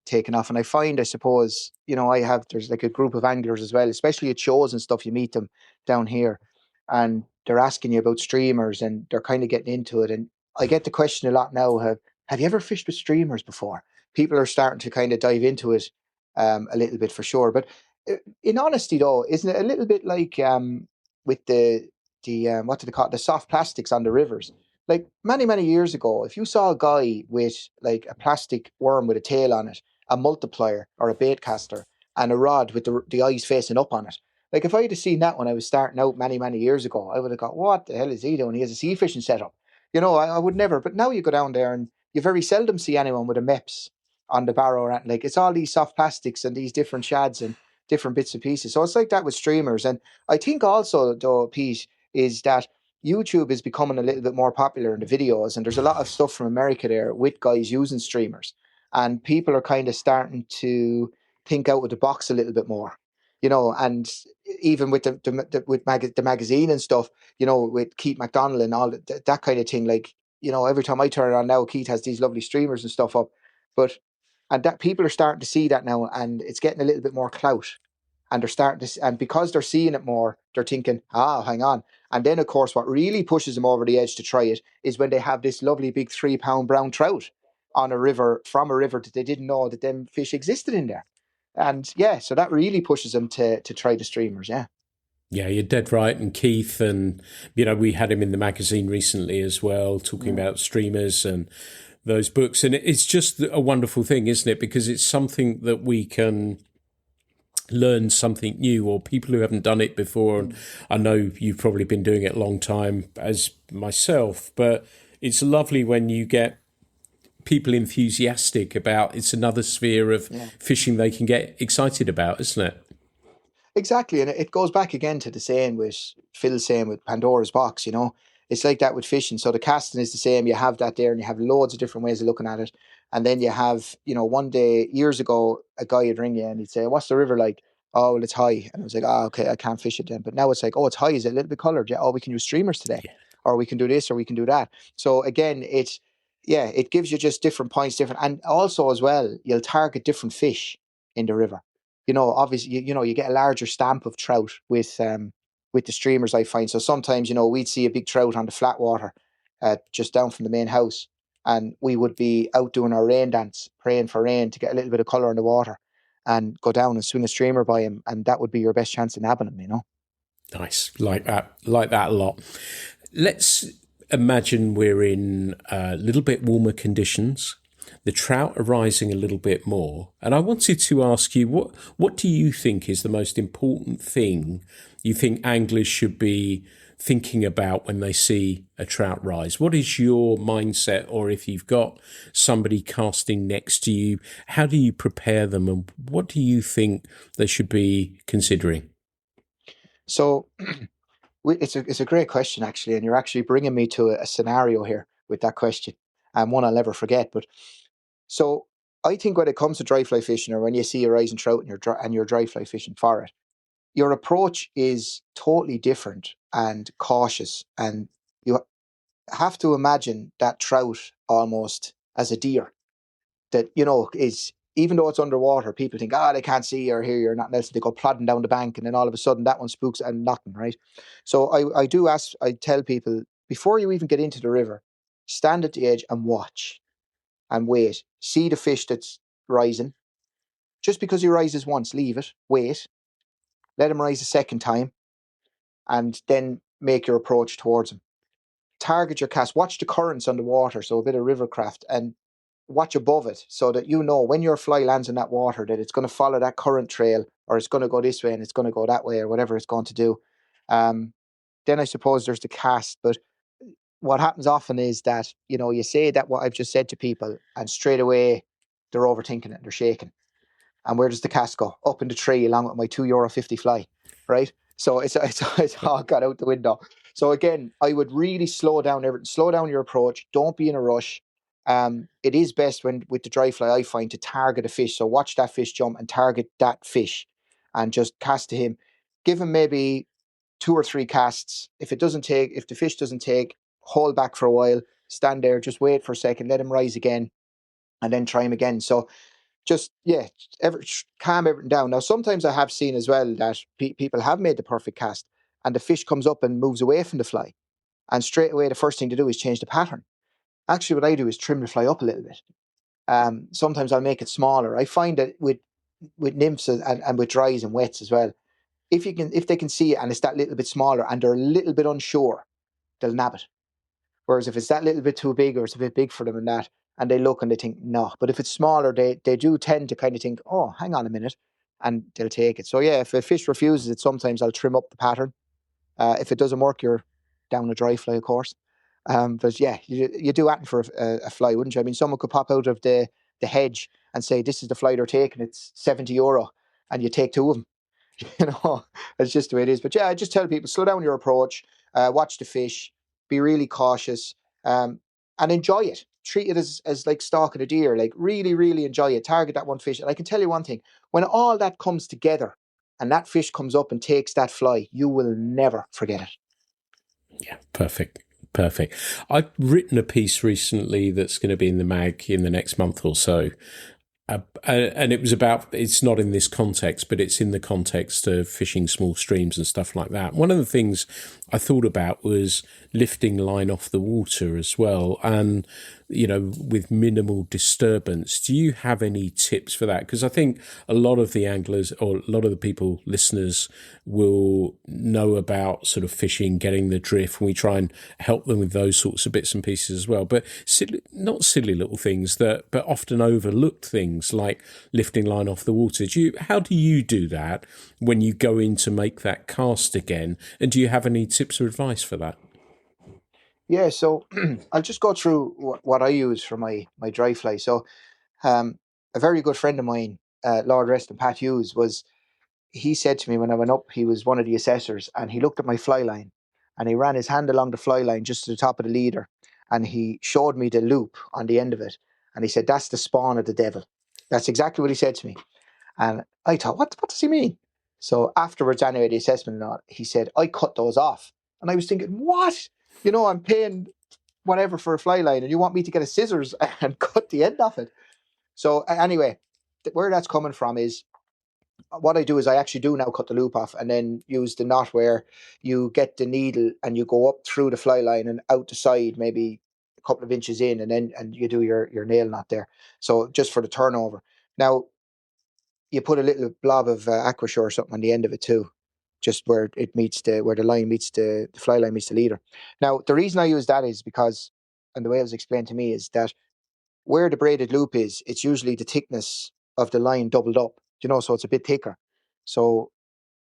taken off, and I find, I suppose, there's like a group of anglers as well, especially at shows and stuff. You meet them down here, and they're asking you about streamers, and they're kind of getting into it. And I get the question a lot now: Have you ever fished with streamers before? People are starting to kind of dive into it a little bit for sure. But in honesty, though, isn't it a little bit like with the what do they call it? The soft plastics on the rivers? Like many years ago, if you saw a guy with like a plastic worm with a tail on it, a multiplier or a bait caster, and a rod with the eyes facing up on it, like if I had seen that when I was starting out many years ago, I would have got, what the hell is he doing? He has a sea fishing setup. I would never. But now you go down there and you very seldom see anyone with a MEPS on the barrow or anything. Like it's all these soft plastics and these different shads and different bits and pieces. So it's like that with streamers. And I think also, though, Pete, is that YouTube is becoming a little bit more popular in the videos, and there's a lot of stuff from America there with guys using streamers, and people are kind of starting to think out of the box a little bit more, and even with the magazine and stuff, with Keith McDonald and all that kind of thing. Like, every time I turn it on now, Keith has these lovely streamers and stuff up, but and that people are starting to see that now, and it's getting a little bit more clout, and they're starting to, and because they're seeing it more, they're thinking, hang on. And then, of course, what really pushes them over the edge to try it is when they have this lovely big 3 pound brown trout on a river, from a river that they didn't know that them fish existed in there. And yeah, so that really pushes them to try the streamers. Yeah. Yeah, you're dead right. And Keith, and we had him in the magazine recently as well, talking Mm. about streamers and those books. And it's just a wonderful thing, isn't it? Because it's something that we can learn something new, or people who haven't done it before. And I know you've probably been doing it a long time as myself, but it's lovely when you get people enthusiastic about it's another sphere of Yeah. fishing they can get excited about, isn't it? Exactly, and it goes back again to the saying with Phil saying with Pandora's box. It's like that with fishing. So the casting is the same. You have that there, and you have loads of different ways of looking at it. And then you have, one day years ago, a guy would ring you and he'd say, "What's the river like?" "Oh, well, it's high." And I was like, "Ah, okay, I can't fish it then." But now it's like, "Oh, it's high. Is it a little bit coloured?" "Yeah." "Oh, we can use streamers today, Yeah. or we can do this, or we can do that." So again, yeah, it gives you just different points, different, and also as well, you'll target different fish in the river. Obviously, you get a larger stamp of trout with the streamers, I find. So sometimes, we'd see a big trout on the flat water, just down from the main house, and we would be out doing our rain dance, praying for rain to get a little bit of color in the water, and go down and swing a streamer by him, and that would be your best chance in nabbing him. Nice. Like that a lot. Let's imagine we're in a little bit warmer conditions. The trout are rising a little bit more. And I wanted to ask you, what do you think is the most important thing you think anglers should be thinking about when they see a trout rise? What is your mindset? Or if you've got somebody casting next to you, how do you prepare them? And what do you think they should be considering? So it's a great question, actually, and you're actually bringing me to a scenario here with that question, and one I'll never forget. But so I think when it comes to dry fly fishing, or when you see a rising trout and you're dry fly fishing for it, your approach is totally different and cautious, and you have to imagine that trout almost as a deer that is, even though it's underwater, people think, they can't see or hear you or nothing else. They go plodding down the bank, and then all of a sudden that one spooks and nothing, right? So I tell people, before you even get into the river, stand at the edge and watch and wait, see the fish that's rising. Just because he rises once, leave it, wait, let him rise a second time, and then make your approach towards him. Target your cast, watch the currents on the water, so a bit of rivercraft, and watch above it so that you know when your fly lands in that water that it's going to follow that current trail, or it's going to go this way and it's going to go that way, or whatever it's going to do. Then I suppose there's the cast. But what happens often is that, you say that what I've just said to people, and straight away they're overthinking it and they're shaking. And where does the cast go? Up in the tree along with my €2.50 fly, right? So it's all got out the window. So again, I would really slow down everything. Slow down your approach. Don't be in a rush. It is best when with the dry fly, I find, to target a fish. So watch that fish jump and target that fish, and just cast to him. Give him maybe 2 or 3 casts. If the fish doesn't take, hold back for a while. Stand there, just wait for a second, let him rise again, and then try him again. So just calm everything down. Now, sometimes I have seen as well that people have made the perfect cast, and the fish comes up and moves away from the fly, and straight away the first thing to do is change the pattern. Actually, what I do is trim the fly up a little bit. Sometimes I'll make it smaller. I find that with nymphs and with dries and wets as well, if they can see it and it's that little bit smaller and they're a little bit unsure, they'll nab it. Whereas if it's that little bit too big, or it's a bit big for them and they look and they think, no. But if it's smaller, they do tend to kind of think, oh, hang on a minute, and they'll take it. So yeah, if a fish refuses it, sometimes I'll trim up the pattern. If it doesn't work, you're down a dry fly, of course. But yeah, you do that for a fly, wouldn't you? I mean, someone could pop out of the hedge and say, this is the fly they're taking, it's €70, and you take 2 of them. That's just the way it is. But yeah, I just tell people, slow down your approach, watch the fish, be really cautious, and enjoy it. Treat it as like stalking a deer, like really, really enjoy it. Target that one fish. And I can tell you one thing, when all that comes together and that fish comes up and takes that fly, you will never forget it. Yeah, perfect. Perfect. I've written a piece recently that's going to be in the mag in the next month or so. And it was about, it's not in this context, but it's in the context of fishing small streams and stuff like that. One of the things I thought about was lifting line off the water as well, and with minimal disturbance. Do you have any tips for that? Because I think a lot of the anglers, or a lot of the people, listeners, will know about sort of fishing, getting the drift, and we try and help them with those sorts of bits and pieces as well. But not silly little things, but often overlooked things like lifting line off the water. How do you do that when you go in to make that cast again? And do you have any tips or advice for that? Yeah, so I'll just go through what I use for my dry fly. So a very good friend of mine, Lord Rest and Pat Hughes, he said to me when I went up, he was one of the assessors, and he looked at my fly line and he ran his hand along the fly line just to the top of the leader, and he showed me the loop on the end of it, and he said, that's the spawn of the devil. That's exactly what he said to me. And I thought, what does he mean? So afterwards, anyway, the assessment and all, he said, I cut those off. And I was thinking, what? I'm paying whatever for a fly line, and you want me to get a scissors and cut the end off it? So anyway, where that's coming from is, what I do is I actually do now cut the loop off and then use the knot where you get the needle and you go up through the fly line and out the side, maybe a couple of inches in, and you do your nail knot there. So just for the turnover. Now, you put a little blob of Aquashore or something on the end of it too, just where the line meets the fly line meets the leader. Now, the reason I use that is because, and the way it was explained to me, is that where the braided loop is, it's usually the thickness of the line doubled up, so it's a bit thicker. So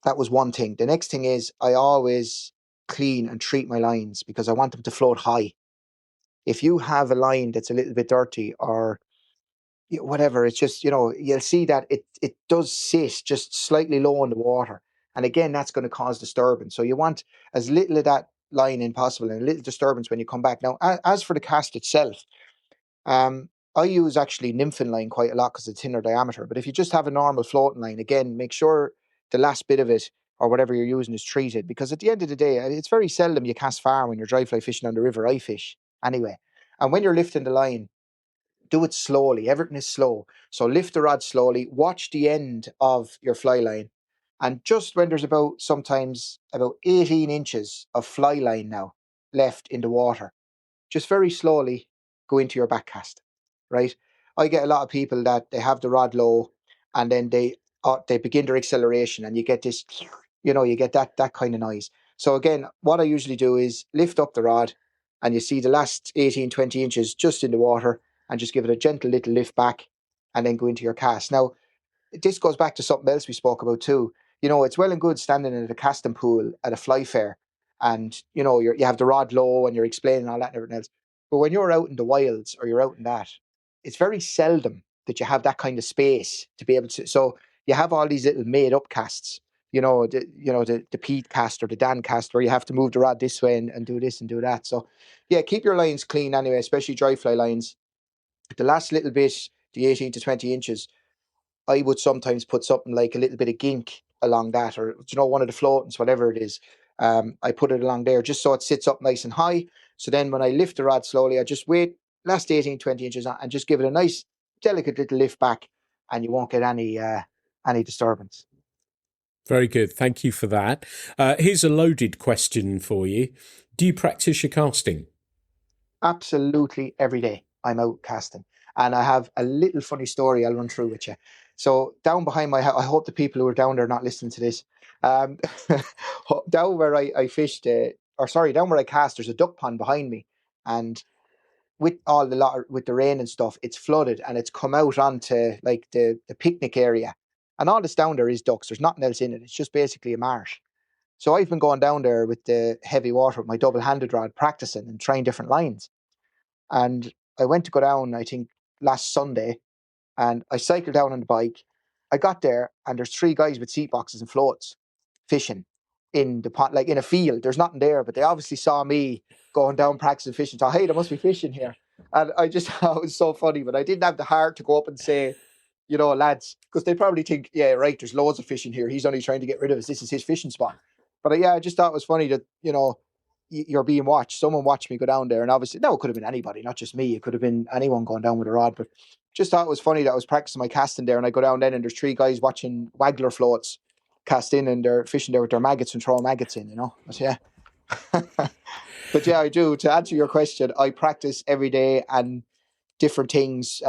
that was one thing. The next thing is I always clean and treat my lines because I want them to float high. If you have a line that's a little bit dirty or whatever, it's just, you'll see that it does sit just slightly low in the water. And again, that's going to cause disturbance. So you want as little of that line in possible and a little disturbance when you come back. Now, as for the cast itself, I use actually nymphing line quite a lot because it's thinner diameter. But if you just have a normal floating line, again, make sure the last bit of it or whatever you're using is treated, because at the end of the day, it's very seldom you cast far when you're dry fly fishing on the river. I fish anyway. And when you're lifting the line, do it slowly. Everything is slow. So lift the rod slowly, watch the end of your fly line. And just when there's sometimes about 18 inches of fly line now left in the water, just very slowly go into your back cast, right? I get a lot of people that they have the rod low and then they begin their acceleration and you get this you get that kind of noise. So again, what I usually do is lift up the rod, and you see the last 18, 20 inches just in the water, and just give it a gentle little lift back, and then go into your cast. Now, this goes back to something else we spoke about too. It's well and good standing in a casting pool at a fly fair, and you have the rod low and you're explaining all that and everything else. But when you're out in the wilds or you're out in that, it's very seldom that you have that kind of space to be able to. So you have all these little made up casts. The Pete cast or the Dan cast where you have to move the rod this way and do this and do that. So yeah, keep your lines clean anyway, especially dry fly lines. The last little bit, the 18 to 20 inches, I would sometimes put something like a little bit of gink along that, or one of the floatings, whatever it is. I put it along there just so it sits up nice and high. So then when I lift the rod slowly, I just wait last 18, 20 inches and just give it a nice, delicate little lift back, and you won't get any disturbance. Very good. Thank you for that. Here's a loaded question for you. Do you practice your casting? Absolutely every day I'm out casting. And I have a little funny story I'll run through with you. So down behind my house, I hope the people who are down there are not listening to this. Um, down where I fished, down where I cast, there's a duck pond behind me. And with with the rain and stuff, it's flooded and it's come out onto like the picnic area. And all that's down there is ducks. There's nothing else in it. It's just basically a marsh. So I've been going down there with the heavy water with my double-handed rod, practicing and trying different lines. And I went to go down, I think, last Sunday, and I cycled down on the bike. I got there, and there's three guys with seat boxes and floats fishing in the pond, like in a field. There's nothing there, but they obviously saw me going down practicing fishing. Thought, hey, there must be fishing here. And I just thought it was so funny, but I didn't have the heart to go up and say, lads, because they probably think, yeah, right, there's loads of fishing here. He's only trying to get rid of us. This is his fishing spot. But yeah, I just thought it was funny that, you're being watched. Someone watched me go down there, and obviously, no, it could have been anybody, not just me. It could have been anyone going down with a rod. But just thought it was funny that I was practicing my casting there, and I go down then, and there's three guys watching waggler floats cast in, and they're fishing there with their maggots and throwing maggots in. But yeah. But yeah, I do. To answer your question, I practice every day and different things.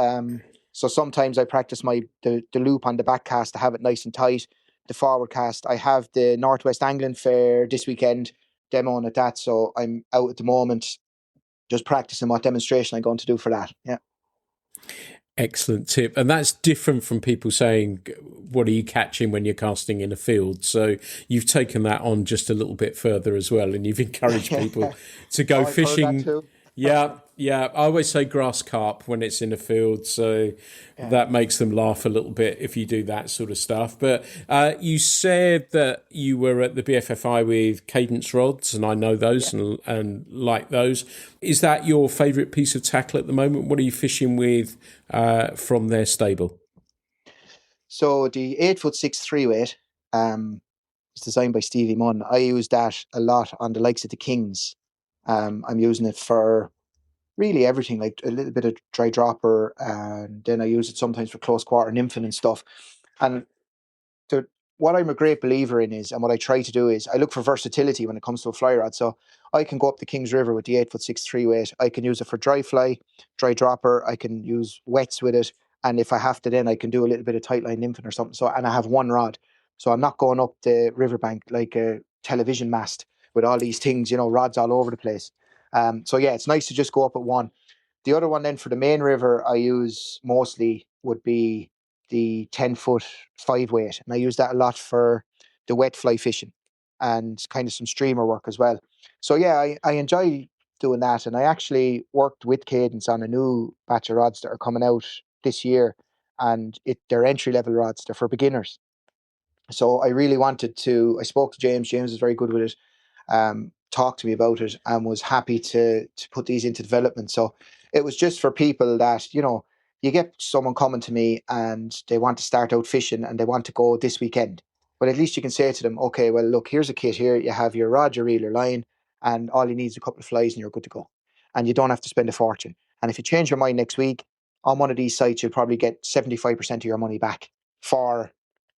So sometimes I practice the loop on the back cast to have it nice and tight. The forward cast, I have the Northwest Angling Fair this weekend, demoing at that. So I'm out at the moment just practicing what demonstration I'm going to do for that. Yeah. Excellent tip. And that's different from people saying, what are you catching when you're casting in a field? So you've taken that on just a little bit further as well. And you've encouraged people to go fishing. Yeah. I always say grass carp when it's in a field. So that makes them laugh a little bit if you do that sort of stuff. But you said that you were at the BFFI with cadence rods, and I know those and like those. Is that your favourite piece of tackle at the moment? What are you fishing with from their stable? So the 8'6" 3-weight was designed by Stevie Munn. I use that a lot on the likes of the Kings. I'm using it for really everything, like a little bit of dry dropper, and then I use it sometimes for close quarter nymphing and stuff. And what I'm a great believer in is, and what I try to do is, I look for versatility when it comes to a fly rod. So I can go up the Kings River with the 8'6" 3-weight. I can use it for dry fly, dry dropper. I can use wets with it, and if I have to, then I can do a little bit of tight line nymphing or something. So, and I have one rod, so I'm not going up the riverbank like a television mast with all these things, rods all over the place. So yeah, it's nice to just go up at one. The other one then for the main river I use mostly would be the 10-foot 5-weight. And I use that a lot for the wet fly fishing and kind of some streamer work as well. So yeah, I enjoy doing that. And I actually worked with Cadence on a new batch of rods that are coming out this year. And they're entry-level rods. They're for beginners. So I really wanted to, I spoke to James. James is very good with it. Talked to me about it and was happy to put these into development. So it was just for people that, you get someone coming to me and they want to start out fishing and they want to go this weekend. But at least you can say to them, okay, well, look, here's a kit here. You have your rod, your reel, your line, and all you need is a couple of flies and you're good to go. And you don't have to spend a fortune. And if you change your mind next week, on one of these sites, you'll probably get 75% of your money back for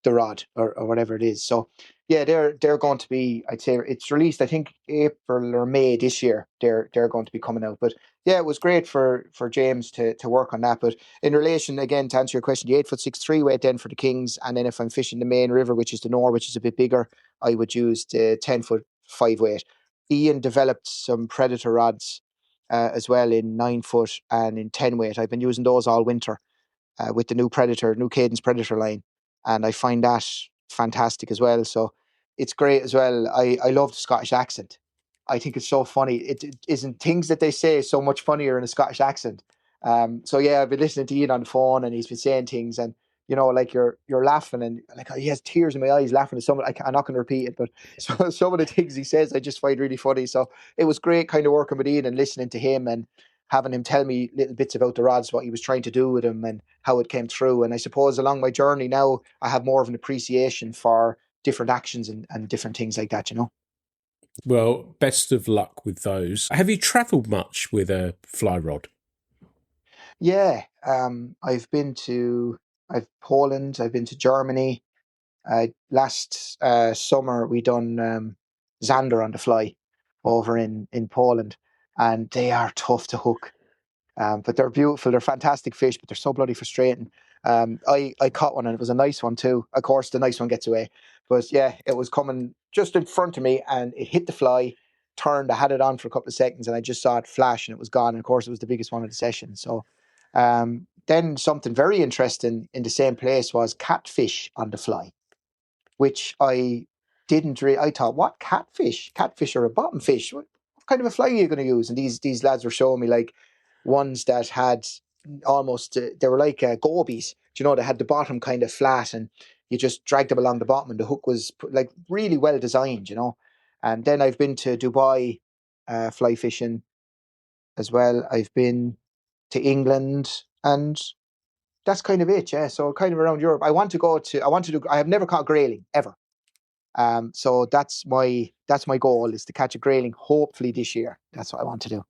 the rod or whatever it is. So Yeah, they're going to be. I'd say it's released. I think April or May this year. They're going to be coming out. But yeah, it was great for James to work on that. But in relation again to answer your question, the 8'6" 3 weight then for the Kings, and then if I'm fishing the main river, which is the Nore, which is a bit bigger, I would use the 10 foot 5 weight. Ian developed some predator rods as well in 9 foot and in 10 weight. I've been using those all winter with the new Cadence Predator line, and I find that fantastic as well. So it's great as well. I love the Scottish accent. I think it's so funny. It isn't things that they say so much funnier in a Scottish accent. So yeah, I've been listening to Ian on the phone, and he's been saying things, and like you're laughing, and like he has tears in my eyes laughing at someone. I'm not going to repeat it, but some of the things he says I just find really funny. So it was great, kind of working with Ian and listening to him and having him tell me little bits about the rods, what he was trying to do with them, and how it came through. And I suppose along my journey now, I have more of an appreciation for different actions and different things like that. Well, best of luck with those. Have you travelled much with a fly rod? Yeah, I've been to I've Poland, I've been to Germany. Last summer we done Zander on the fly over in Poland, and they are tough to hook. But they're beautiful. They're fantastic fish, but they're so bloody frustrating. I caught one and it was a nice one too. Of course, the nice one gets away. But yeah, it was coming just in front of me and it hit the fly, turned. I had it on for a couple of seconds and I just saw it flash and it was gone. And of course, it was the biggest one of the session. So then something very interesting in the same place was catfish on the fly, which I didn't really. I thought, what catfish? Catfish are a bottom fish. What kind of a fly are you going to use? And these lads were showing me like ones that had almost they were like gobies. Do you know, they had the bottom kind of flat, and you just dragged them along the bottom, and the hook was like really well designed. And then I've been to Dubai fly fishing as well. I've been to England, and that's kind of it. Yeah, so kind of around Europe. I want to go to. I want to do. I have never caught grayling ever. So that's my goal is to catch a grayling. Hopefully this year. That's what I want to do.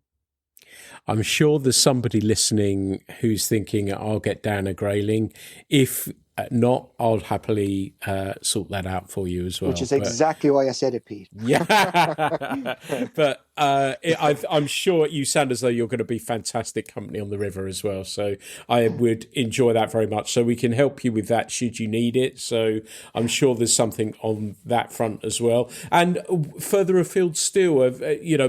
I'm sure there's somebody listening who's thinking, I'll get down a grayling. If not, I'll happily sort that out for you as Which well. is exactly why I said it, Pete. Yeah. But I'm sure you sound as though you're going to be fantastic company on the river as well. So I would enjoy that very much. So we can help you with that should you need it. So I'm sure there's something on that front as well. And further afield still,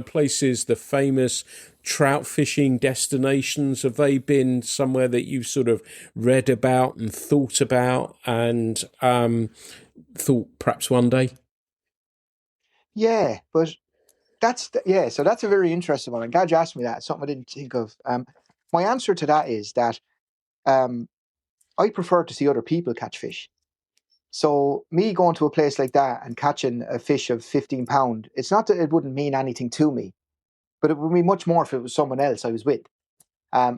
places, the famous trout fishing destinations, have they been somewhere that you've sort of read about and thought about and thought perhaps one day? Yeah, but so that's a very interesting one. I'm glad you asked me that. It's something I didn't think of. My answer to that is that um, I prefer to see other people catch fish. So me going to a place like that and catching a fish of 15 pound, it's not that it wouldn't mean anything to me, but it would mean much more if it was someone else I was with.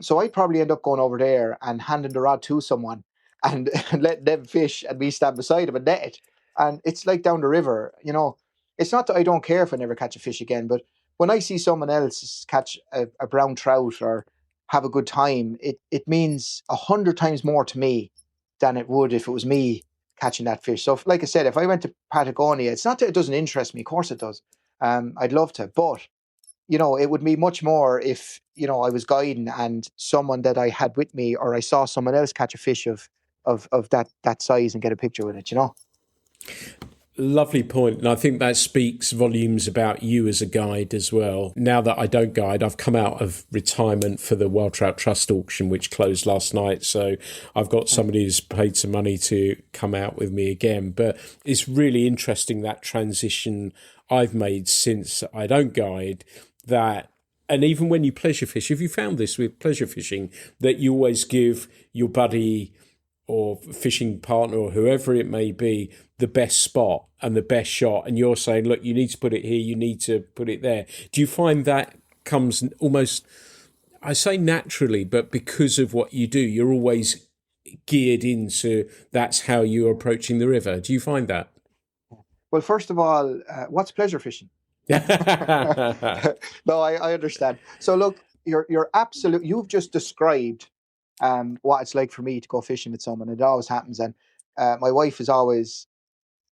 So I'd probably end up going over there and handing the rod to someone and, and letting them fish and me stand beside them and net it. And it's like down the river. It's not that I don't care if I never catch a fish again, but when I see someone else catch a brown trout or have a good time, it means 100 times more to me than it would if it was me catching that fish. So, like I said, if I went to Patagonia, it's not that it doesn't interest me. Of course it does. I'd love to, but it would be much more if, I was guiding and someone that I had with me or I saw someone else catch a fish of that size and get a picture with it. Lovely point. And I think that speaks volumes about you as a guide as well. Now that I don't guide, I've come out of retirement for the Wild Trout Trust auction, which closed last night. So I've got somebody who's paid some money to come out with me again. But it's really interesting, that transition I've made since I don't guide, that. And even when you pleasure fish, have you found this with pleasure fishing, that you always give your buddy or fishing partner or whoever it may be the best spot and the best shot, and you're saying, look, you need to put it here, you need to put it there? Do you find that comes almost, I say naturally, but because of what you do, you're always geared into that's how you're approaching the river? Do you find that? Well, first of all, what's pleasure fishing? No, I understand. So look, you're absolute. You've just described what it's like for me to go fishing with someone. It always happens, and my wife is always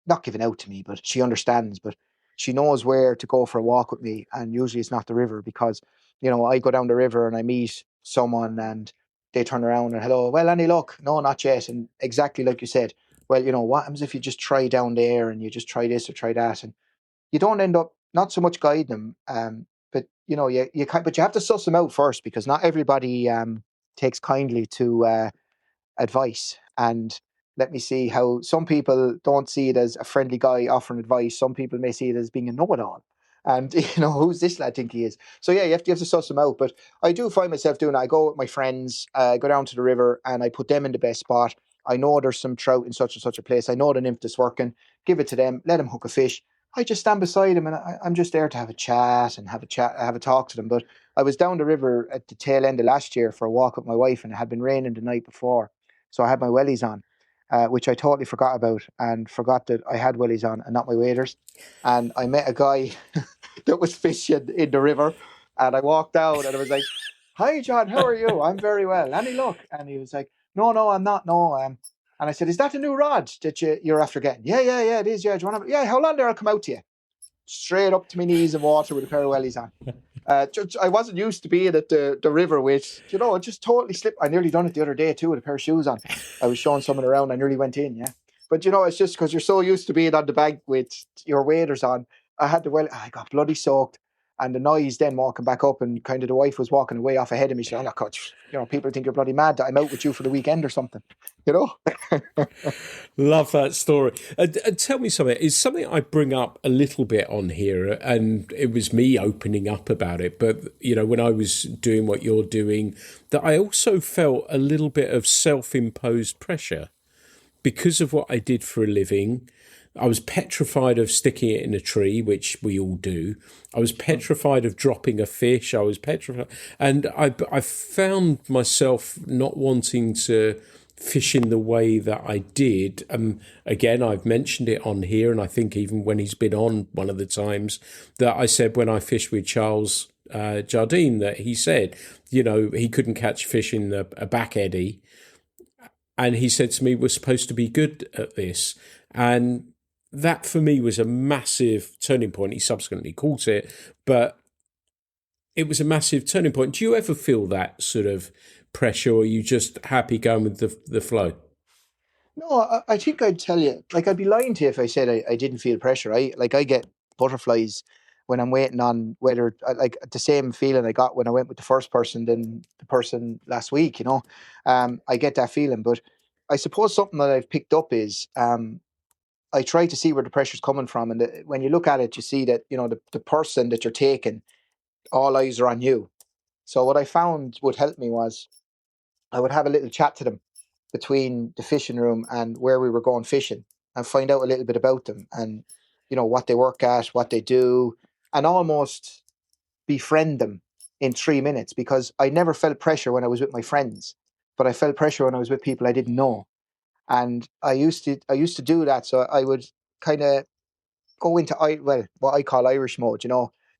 not giving out to me, but she understands. But she knows where to go for a walk with me, and usually it's not the river because, I go down the river and I meet someone and they turn around and hello, well, any luck? No, not yet. And exactly like you said, well, what happens if you just try down there and you just try this or try that, and you don't end up not so much guiding them, but but you have to suss them out first because not everybody takes kindly to advice. And let me see how some people don't see it as a friendly guy offering advice. Some people may see it as being a know-it-all. And who's this lad think he is? So yeah, you have to suss them out. But I do find myself doing that. I go with my friends, go down to the river, and I put them in the best spot. I know there's some trout in such and such a place. I know the nymph is working. Give it to them. Let them hook a fish. I just stand beside them, and I'm just there to have a chat and have a talk to them. But I was down the river at the tail end of last year for a walk with my wife, and it had been raining the night before. So I had my wellies on, which I totally forgot about and forgot that I had wellies on and not my waders. And I met a guy that was fishing in the river. And I walked down and I was like, "Hi, John, how are you? I'm very well. Any luck?" And he was like, "No, no, I'm not. No." And I said, "Is that a new rod that you're after getting?" "Yeah, yeah, yeah, it is. Yeah, do you want to? Yeah, how long there? I'll come out to you." Straight up to my knees in water with a pair of wellies on. I wasn't used to being at the river with, it just totally slipped. I nearly done it the other day too with a pair of shoes on. I was showing someone around. I nearly went in, yeah. But it's just because you're so used to being on the bank with your waders on. I got bloody soaked. And the noise then walking back up and kind of the wife was walking away off ahead of me. She said, "Oh, God, people think you're bloody mad that I'm out with you for the weekend or something." You know? Love that story. And tell me something. It's something I bring up a little bit on here, and it was me opening up about it. But, when I was doing what you're doing, that I also felt a little bit of self-imposed pressure because of what I did for a living. I was petrified of sticking it in a tree, which we all do. I was petrified of dropping a fish. I was petrified. And I found myself not wanting to fish in the way that I did. Again, I've mentioned it on here, and I think even when he's been on one of the times that I said when I fished with Charles Jardine, that he said, he couldn't catch fish in a back eddy. And he said to me, "We're supposed to be good at this." And that for me was a massive turning point. He subsequently caught it, but it was a massive turning point. Do you ever feel that sort of pressure, or are you just happy going with the flow? No, I think I'd tell you, like, I'd be lying to you if I said I didn't feel pressure. I get butterflies when I'm waiting on whether, like, the same feeling I got when I went with the first person than the person last week, I get that feeling. But I suppose something that I've picked up is, I try to see where the pressure's coming from. And when you look at it, you see that, the person that you're taking, all eyes are on you. So what I found would help me was I would have a little chat to them between the fishing room and where we were going fishing and find out a little bit about them and what they work at, what they do, and almost befriend them in 3 minutes because I never felt pressure when I was with my friends, but I felt pressure when I was with people I didn't know. And I used to do that. So I would kind of go into what I call Irish mode.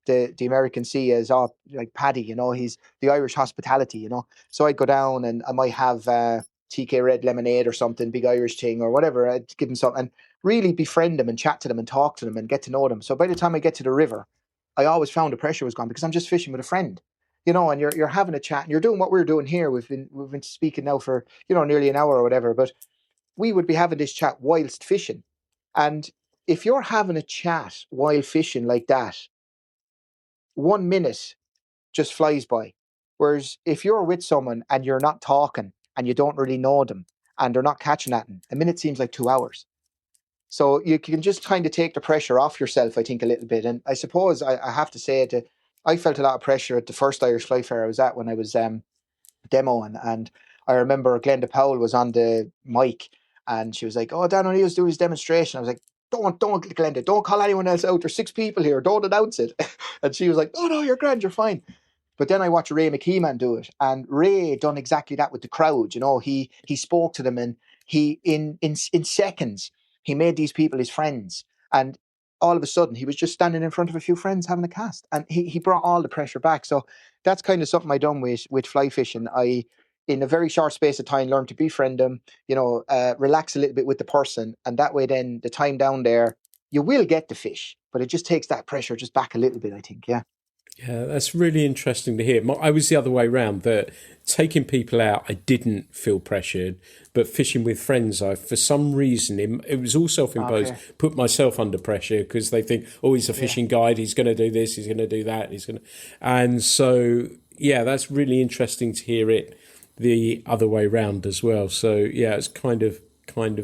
The American see as like Paddy. He's the Irish hospitality. So I'd go down and I might have TK Red lemonade or something, big Irish thing or whatever. I'd give them something and really befriend them and chat to them and talk to them and get to know them. So by the time I get to the river, I always found the pressure was gone because I'm just fishing with a friend. And you're having a chat and you're doing what we're doing here. We've been speaking now for nearly an hour or whatever, but we would be having this chat whilst fishing. And if you're having a chat while fishing like that, 1 minute just flies by. Whereas if you're with someone and you're not talking and you don't really know them and they're not catching at them, a minute seems like 2 hours. So you can just kind of take the pressure off yourself, I think, a little bit. And I suppose I have to say that I felt a lot of pressure at the first Irish Fly Fair I was at when I was demoing. And I remember Glenda Powell was on the mic and she was like, "Oh, Dan O'Neill's doing his demonstration." I was like, don't, Glenda, don't call anyone else out. There's 6 people here. Don't announce it." And she was like, "Oh, no, you're grand. You're fine." But then I watched Ray McKeeman do it, and Ray done exactly that with the crowd. He spoke to them, and he in seconds he made these people his friends, and all of a sudden he was just standing in front of a few friends having a cast, and he brought all the pressure back. So that's kind of something I done with fly fishing. in a very short space of time, learn to befriend them, relax a little bit with the person. And that way, then the time down there, you will get the fish, but it just takes that pressure just back a little bit, I think. Yeah. Yeah, that's really interesting to hear. I was the other way around, that taking people out, I didn't feel pressured, but fishing with friends, for some reason, it was all self-imposed, put myself under pressure because they think, oh, he's a fishing guide, he's going to do this, he's going to do that, and so, yeah, that's really interesting to hear it the other way around as well. So, yeah, it's kind of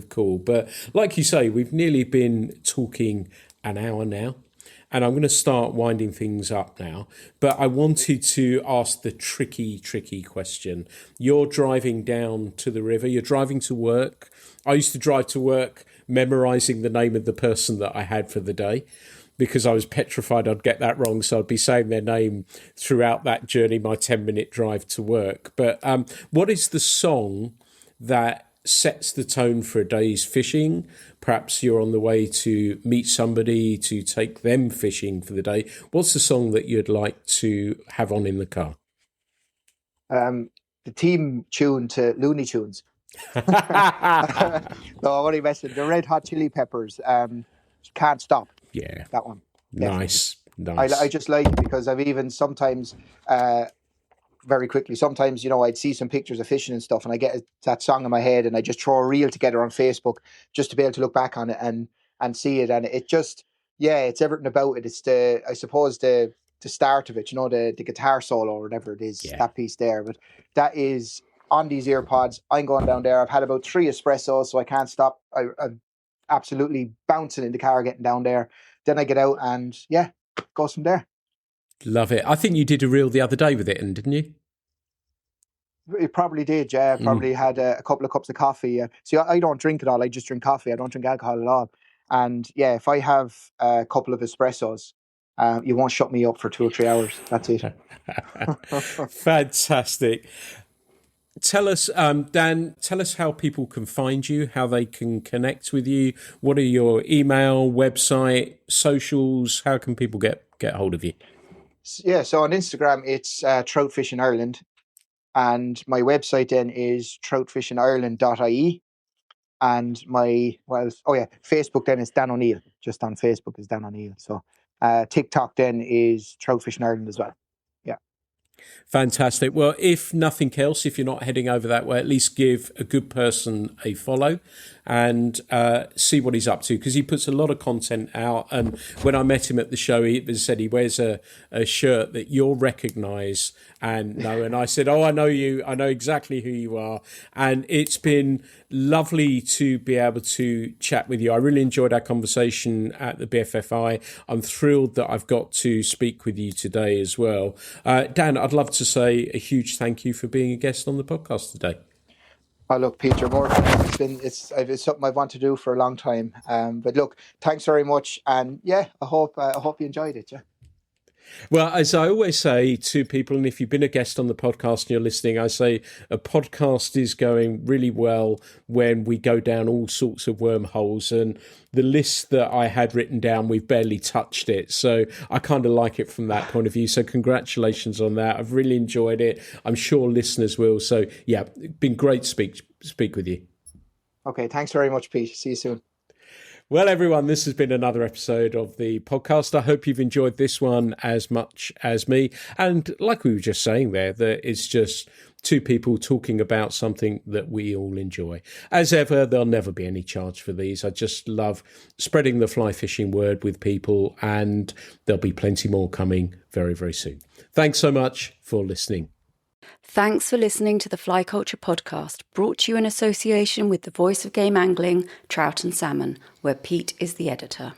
cool. But like you say, we've nearly been talking an hour now. And I'm going to start winding things up now. But I wanted to ask the tricky question. You're driving down to the river. You're driving to work. I used to drive to work memorising the name of the person that I had for the day because I was petrified I'd get that wrong. So I'd be saying their name throughout that journey, my 10-minute drive to work. But what is the song that sets the tone for a day's fishing? Perhaps you're on the way to meet somebody to take them fishing for the day. What's the song that you'd like to have on in the car? The team tune to Looney Tunes. No, I'm only messing. The Red Hot Chili Peppers. Can't Stop. Yeah. That one. Nice. I just like it because I've even sometimes... very quickly. Sometimes, I'd see some pictures of fishing and stuff and I get that song in my head and I just throw a reel together on Facebook just to be able to look back on it and see it. And it just, it's everything about it. It's I suppose the start of it, the guitar solo or whatever it is, that piece there. But that is on these earpods. I'm going down there. I've had about 3 espressos, so I can't stop. I'm absolutely bouncing in the car getting down there. Then I get out and goes from there. Love it. I think you did a reel the other day with it, didn't you? It probably did, yeah. Probably had a couple of cups of coffee. See, I don't drink at all. I just drink coffee. I don't drink alcohol at all. And if I have a couple of espressos, you won't shut me up for 2 or 3 hours. That's it. Fantastic. Tell us, Dan, how people can find you, how they can connect with you. What are your email, website, socials? How can people get hold of you? Yeah, so on Instagram, it's Trout Fishing Ireland. And my website then is troutfishingireland.ie. And Facebook then is Dan O'Neill. Just on Facebook is Dan O'Neill. So TikTok then is Trout Fishing Ireland as well. Yeah. Fantastic. Well, if nothing else, if you're not heading over that way, at least give a good person a follow and see what he's up to, because he puts a lot of content out. And when I met him at the show, he said he wears a shirt that you'll recognise and know. And I said, I know you. I know exactly who you are. And it's been lovely to be able to chat with you. I really enjoyed our conversation at the BFFI. I'm thrilled that I've got to speak with you today as well. Dan, I'd love to say a huge thank you for being a guest on the podcast today. Oh, look, Peter, it's something I've wanted to do for a long time. But look, thanks very much. And I hope you enjoyed it. Yeah. Well, as I always say to people, and if you've been a guest on the podcast and you're listening, I say a podcast is going really well when we go down all sorts of wormholes. And the list that I had written down, we've barely touched it. So I kind of like it from that point of view. So congratulations on that. I've really enjoyed it. I'm sure listeners will. So, yeah, it's been great to speak with you. Okay, thanks very much, Pete. See you soon. Well, everyone, this has been another episode of the podcast. I hope you've enjoyed this one as much as me. And like we were just saying there, that it's just 2 people talking about something that we all enjoy. As ever, there'll never be any charge for these. I just love spreading the fly fishing word with people, and there'll be plenty more coming very, very soon. Thanks so much for listening. Thanks for listening to the Fly Culture Podcast, brought to you in association with the Voice of Game Angling, Trout and Salmon, where Pete is the editor.